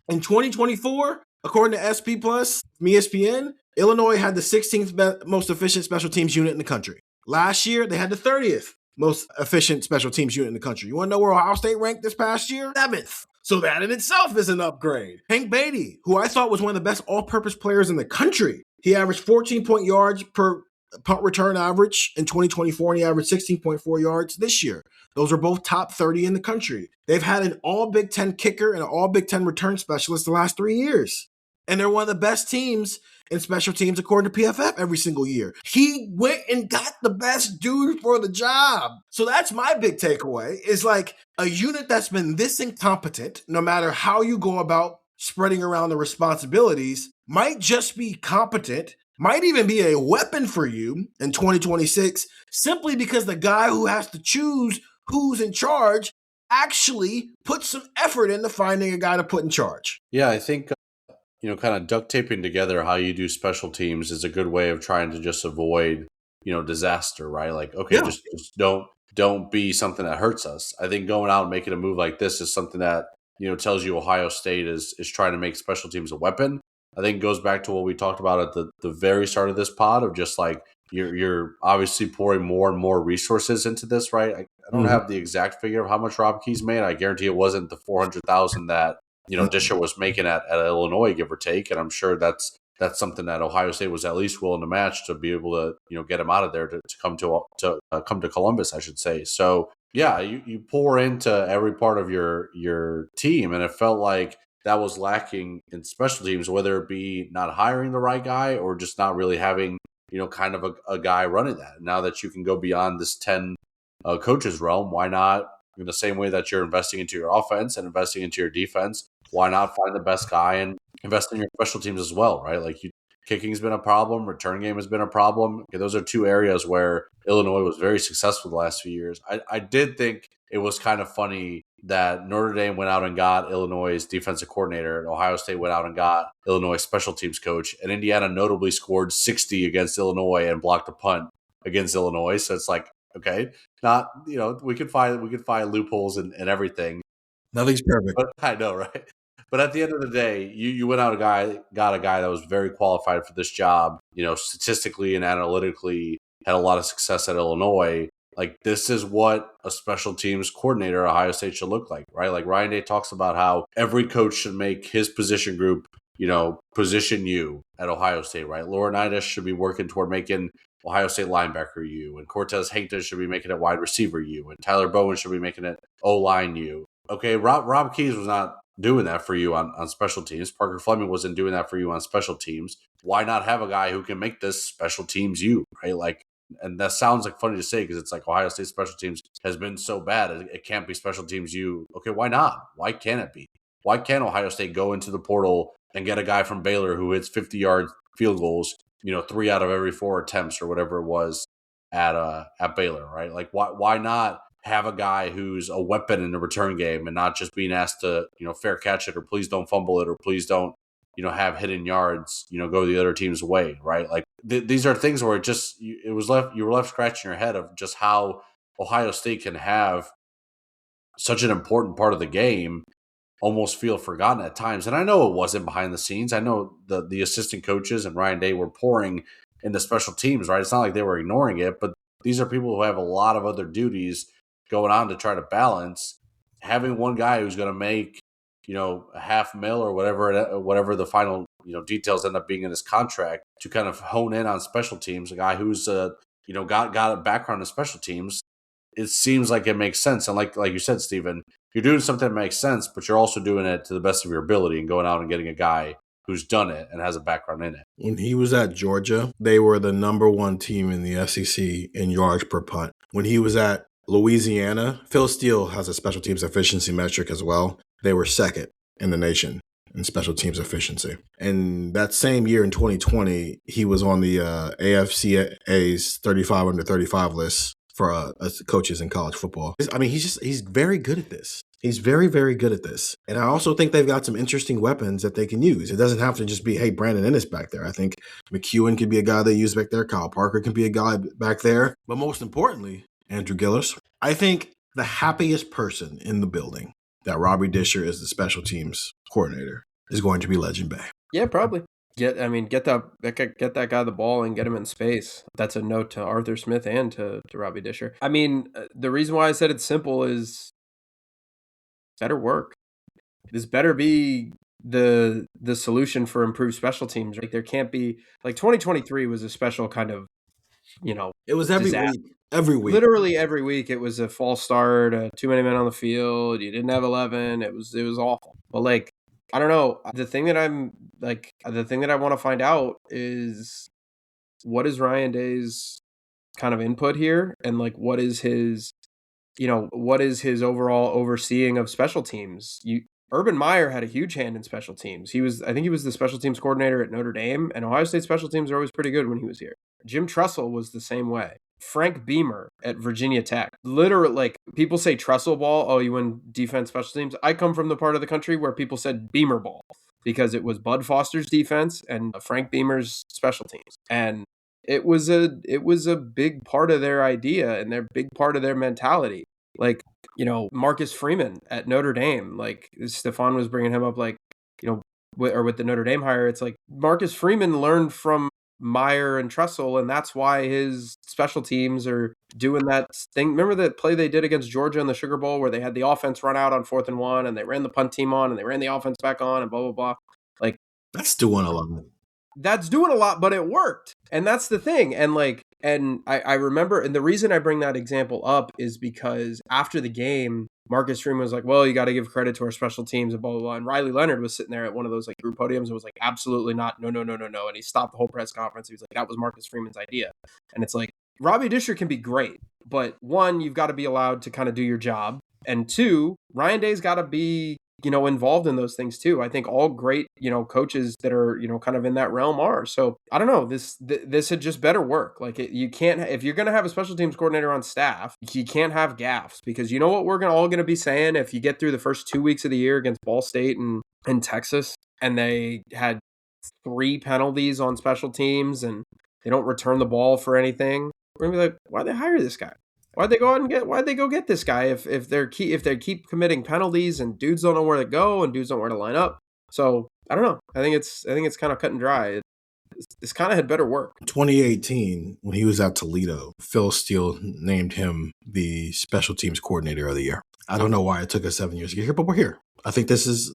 In 2024, according to SP Plus from ESPN, Illinois had the 16th most efficient special teams unit in the country. Last year, they had the 30th most efficient special teams unit in the country. You want to know where Ohio State ranked this past year? 7th. So that in itself is an upgrade. Hank Beatty, who I thought was one of the best all-purpose players in the country, he averaged 14 yards per punt return average in 2024, and he averaged 16.4 yards this year. Those are both top 30 in the country. They've had an all Big Ten kicker and an all Big Ten return specialist the last 3 years. And they're one of the best teams in special teams according to PFF every single year. He went and got the best dude for the job. So that's my big takeaway, is like a unit that's been this incompetent, no matter how you go about spreading around the responsibilities, might just be competent, might even be a weapon for you in 2026, simply because the guy who has to choose who's in charge actually put some effort into finding a guy to put in charge. Yeah, I think kind of duct taping together how you do special teams is a good way of trying to just avoid, disaster, right? Like, okay, just don't be something that hurts us. I think going out and making a move like this is something that, tells you Ohio State is trying to make special teams a weapon. I think it goes back to what we talked about at the very start of this pod of just like you're obviously pouring more and more resources into this, right? I don't have the exact figure of how much Rob Key's made. I guarantee it wasn't the $400,000 that Discher was making at Illinois, give or take, and I'm sure that's something that Ohio State was at least willing to match to be able to get him out of there to come to Columbus, I should say. So yeah, you pour into every part of your team, and it felt like that was lacking in special teams, whether it be not hiring the right guy or just not really having kind of a guy running that. Now that you can go beyond this 10 coaches realm, why not? In the same way that you're investing into your offense and investing into your defense, why not find the best guy and invest in your special teams as well, right? Like kicking's been a problem, return game has been a problem. Okay, those are two areas where Illinois was very successful the last few years. I did think it was kind of funny that Notre Dame went out and got Illinois' defensive coordinator, and Ohio State went out and got Illinois' special teams coach, and Indiana notably scored 60 against Illinois and blocked a punt against Illinois. So it's like, okay, not we could find loopholes and everything. Nothing's perfect. But I know, right? But at the end of the day, you went out got a guy that was very qualified for this job. Statistically and analytically had a lot of success at Illinois. Like, this is what a special teams coordinator at Ohio State should look like, right? Like Ryan Day talks about how every coach should make his position group, position you at Ohio State, right? Laurinaitis should be working toward making Ohio State linebacker you, and Cortez Hankton should be making it wide receiver you, and Tyler Bowen should be making it O-line you. Okay, Rob Keyes was not doing that for you on special teams. Parker Fleming wasn't doing that for you on special teams. Why not have a guy who can make this special teams you, right? Like, and that sounds like funny to say because it's like Ohio State special teams has been so bad. It can't be special teams you. Okay, why not? Why can't it be? Why can't Ohio State go into the portal and get a guy from Baylor who hits 50-yard field goals, 3 out of every 4 attempts or whatever it was at Baylor, right? Like, why not have a guy who's a weapon in the return game and not just being asked to, fair catch it, or please don't fumble it, or please don't, have hidden yards, go the other team's way, right? Like these are things where you were left scratching your head of just how Ohio State can have such an important part of the game almost feel forgotten at times. And I know it wasn't behind the scenes. I know the assistant coaches and Ryan Day were pouring into special teams, right? It's not like they were ignoring it, but these are people who have a lot of other duties going on to try to balance. Having one guy who's going to make, $500,000 or whatever the final, details end up being in his contract, to kind of hone in on special teams, a guy who's, got a background in special teams, it seems like it makes sense. And like you said, Steven, you're doing something that makes sense, but you're also doing it to the best of your ability and going out and getting a guy who's done it and has a background in it. When he was at Georgia, they were the number one team in the SEC in yards per punt. When he was at Louisiana, Phil Steele has a special teams efficiency metric as well. They were second in the nation in special teams efficiency. And that same year in 2020, he was on the AFCA's 35 under 35 list for coaches in college football. I mean, he's very good at this. He's very, very good at this. And I also think they've got some interesting weapons that they can use. It doesn't have to just be, hey, Brandon Ennis back there. I think McEwen could be a guy they use back there. Kyle Parker can be a guy back there. But most importantly, Andrew Gillis, I think the happiest person in the building that Robby Discher is the special teams coordinator is going to be Legend Bay. Yeah, probably. Get that guy the ball and get him in space. That's a note to Arthur Smith and to Robby Discher. I mean, the reason why I said it's simple is better work. This better be the solution for improved special teams. Like there can't be, like 2023 was a special kind of, it was every disaster. week. Every week. Literally every week it was a false start, too many men on the field, you didn't have 11, it was awful. But like, I don't know, the thing that I want to find out is what is Ryan Day's kind of input here, and like what is his overall overseeing of special teams. Urban Meyer had a huge hand in special teams. I think he was the special teams coordinator at Notre Dame, and Ohio State special teams are always pretty good when he was here. Jim Tressel was the same way. Frank Beamer at Virginia Tech. Literally, like, people say Tressel ball, oh, you win defense special teams. I come from the part of the country where people said Beamer ball because it was Bud Foster's defense and Frank Beamer's special teams. And it was a big part of their idea and their big part of their mentality. Like, Marcus Freeman at Notre Dame, like Stefan was bringing him up, like, with the Notre Dame hire, it's like Marcus Freeman learned from Meyer and Tressel, and that's why his special teams are doing that thing. Remember that play they did against Georgia in the Sugar Bowl where they had the offense run out on 4th and 1 and they ran the punt team on and they ran the offense back on and blah, blah, blah. Like, that's doing a lot. That's doing a lot, but it worked. And that's the thing. And I remember, and the reason I bring that example up is because after the game, Marcus Freeman was like, well, you got to give credit to our special teams and blah, blah, blah. And Riley Leonard was sitting there at one of those like group podiums and was like, absolutely not. No. And he stopped the whole press conference. He was like, that was Marcus Freeman's idea. And it's like, Robby Discher can be great, but one, you've got to be allowed to kind of do your job. And two, Ryan Day's got to be, involved in those things too. I think all great, coaches that are, kind of in that realm are. So I don't know, this had just better work. Like you can't, if you're going to have a special teams coordinator on staff, you can't have gaffes, because you know what we're all going to be saying if you get through the first 2 weeks of the year against Ball State and Texas, and they had 3 penalties on special teams and they don't return the ball for anything. We're going to be like, why'd they hire this guy? Why'd they go get this guy if they keep committing penalties and dudes don't know where to go and dudes don't know where to line up? So I don't know. I think it's kind of cut and dry. It's kind of had better work. 2018, when he was at Toledo, Phil Steele named him the special teams coordinator of the year. I don't know why it took us 7 years to get here, but we're here. Here's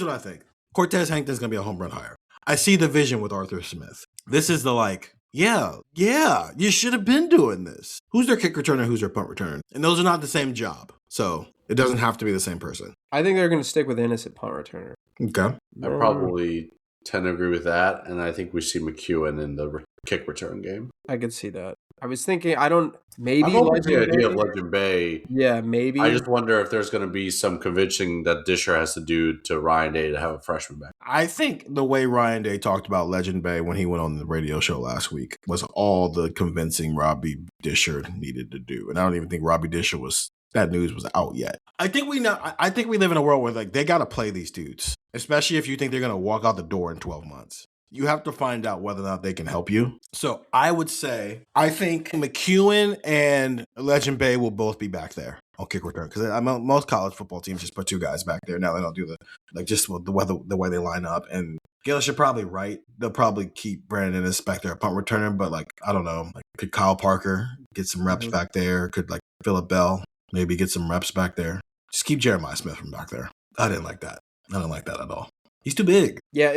what I think. Cortez Hankton's going to be a home run hire. I see the vision with Arthur Smith. This is the yeah, you should have been doing this. Who's their kick returner? Who's their punt returner? And those are not the same job. So it doesn't have to be the same person. I think they're going to stick with Ennis at punt returner. Okay. I probably tend to agree with that. And I think we see McEwen in the kick return game. I could see that. I was thinking, I don't like the idea of Legend Bay. Yeah, maybe. I just wonder if there's going to be some convincing that Discher has to do to Ryan Day to have a freshman back. I think the way Ryan Day talked about Legend Bay when he went on the radio show last week was all the convincing Robby Discher needed to do. And I don't even think Robby Discher that news was out yet. I think we live in a world where they got to play these dudes, especially if you think they're going to walk out the door in 12 months. You have to find out whether or not they can help you. So I would say, I think McEwen and Legend Bay will both be back there on kick return. Because most college football teams just put 2 guys back there. Now they don't do the way they line up. And Gillis, you're probably right. They'll probably keep Brandon Ennis back there at punt returner. But I don't know. Could Kyle Parker get some reps back there? Could Phillip Bell maybe get some reps back there? Just keep Jeremiah Smith from back there. I didn't like that. I don't like that at all. He's too big. Yeah,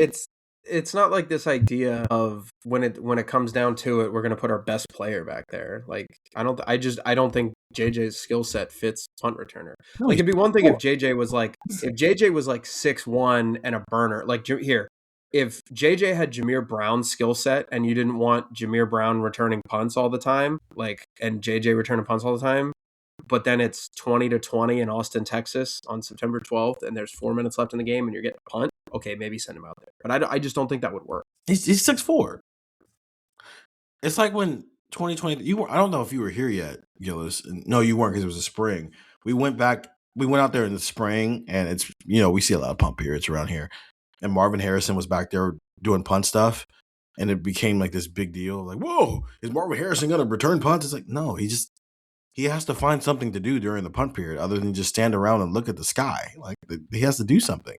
it's not like this idea of when it comes down to it, we're going to put our best player back there. Like, I don't think JJ's skill set fits punt returner. No, Like, it'd be one thing if JJ was like 6'1" and a burner. Like, here, if JJ had Jameer Brown's skill set and you didn't want Jameer Brown returning punts all the time, like, and JJ returning punts all the time, but then it's 20-20 in Austin, Texas on September 12th, and there's 4 minutes left in the game, and you're getting a punt. Okay, maybe send him out there. But I just don't think that would work. He's 6'4". It's like when 2020. I don't know if you were here yet, Gillis. No, you weren't because it was a spring. We went out there in the spring, and it's we see a lot of punt periods around here. And Marvin Harrison was back there doing punt stuff, and it became like this big deal. Like, whoa, is Marvin Harrison going to return punts? It's like, no, he has to find something to do during the punt period other than just stand around and look at the sky. Like, he has to do something.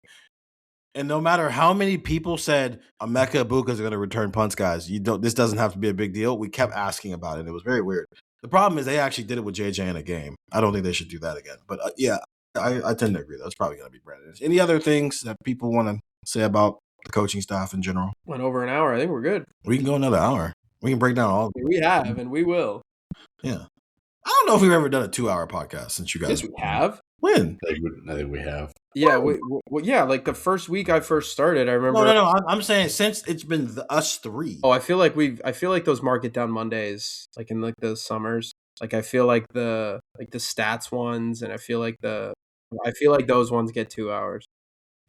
And no matter how many people said Emeka Egbuka is going to return punts, guys, this doesn't have to be a big deal. We kept asking about it. It was very weird. The problem is they actually did it with JJ in a game. I don't think they should do that again. But I tend to agree. That's probably going to be Brandon. Any other things that people want to say about the coaching staff in general? Went over an hour. I think we're good. We can go another hour. We can break down all of it. We have, and we will. Yeah. I don't know if we've ever done a 2-hour podcast since you guys. Yes, we have. When? I think we have. Yeah, like the first week I first started, I remember. No. I'm saying since it's been us three. Oh, I feel like those market down Mondays, like in like the summers. Like I feel like the stats ones, and I feel like those ones get 2 hours.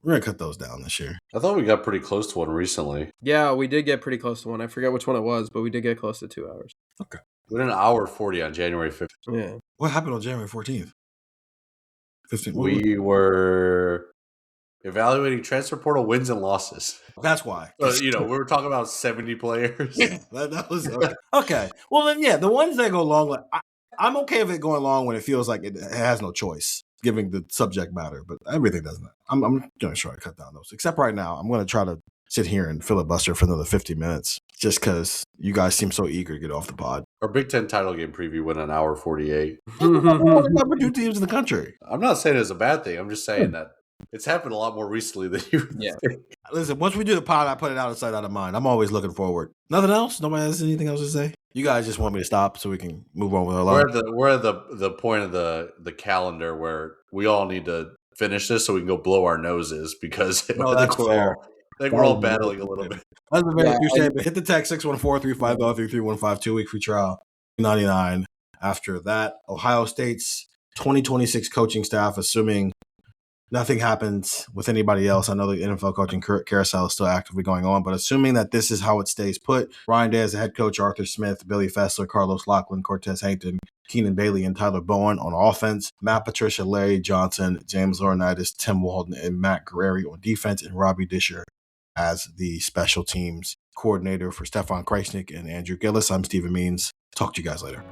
We're gonna cut those down this year. I thought we got pretty close to one recently. Yeah, we did get pretty close to one. I forget which one it was, but we did get close to 2 hours. Okay. We did an hour 40 on January 5th. Yeah. What happened on January 14th? 15th. We were evaluating transfer portal wins and losses. That's why. We were talking about 70 players. Yeah, that was okay. Okay. Well, then, yeah, the ones that go long, I'm okay with it going long when it feels like it has no choice, given the subject matter. But everything doesn't. I'm going to try to cut down those. Except right now, I'm going to try to sit here and filibuster for another 50 minutes just because you guys seem so eager to get off the pod. Our Big Ten title game preview went an hour 48. Number 2 teams in the country. I'm not saying it's a bad thing. I'm just saying that it's happened a lot more recently than you think. Listen, once we do the pod, I put it out of sight, out of mind. I'm always looking forward. Nothing else? Nobody has anything else to say? You guys just want me to stop so we can move on with our life? We're at the point of the calendar where we all need to finish this so we can go blow our noses because that's fair. We're all battling a little bit. That's a very true statement. Hit the text 614-350-3315, 2-week free trial, $99. After that, Ohio State's 2026 coaching staff, assuming nothing happens with anybody else. I know the NFL coaching carousel is still actively going on, but assuming that this is how it stays put, Ryan Day as the head coach, Arthur Smith, Billy Fessler, Carlos Loughlin, Cortez Hankton, Keenan Bailey, and Tyler Bowen on offense, Matt Patricia, Larry Johnson, James Laurinaitis, Tim Walden, and Matt Guerreri on defense, and Robby Discher as the special teams coordinator for Stefan Krajisnik and Andrew Gillis. I'm Stephen Means. Talk to you guys later.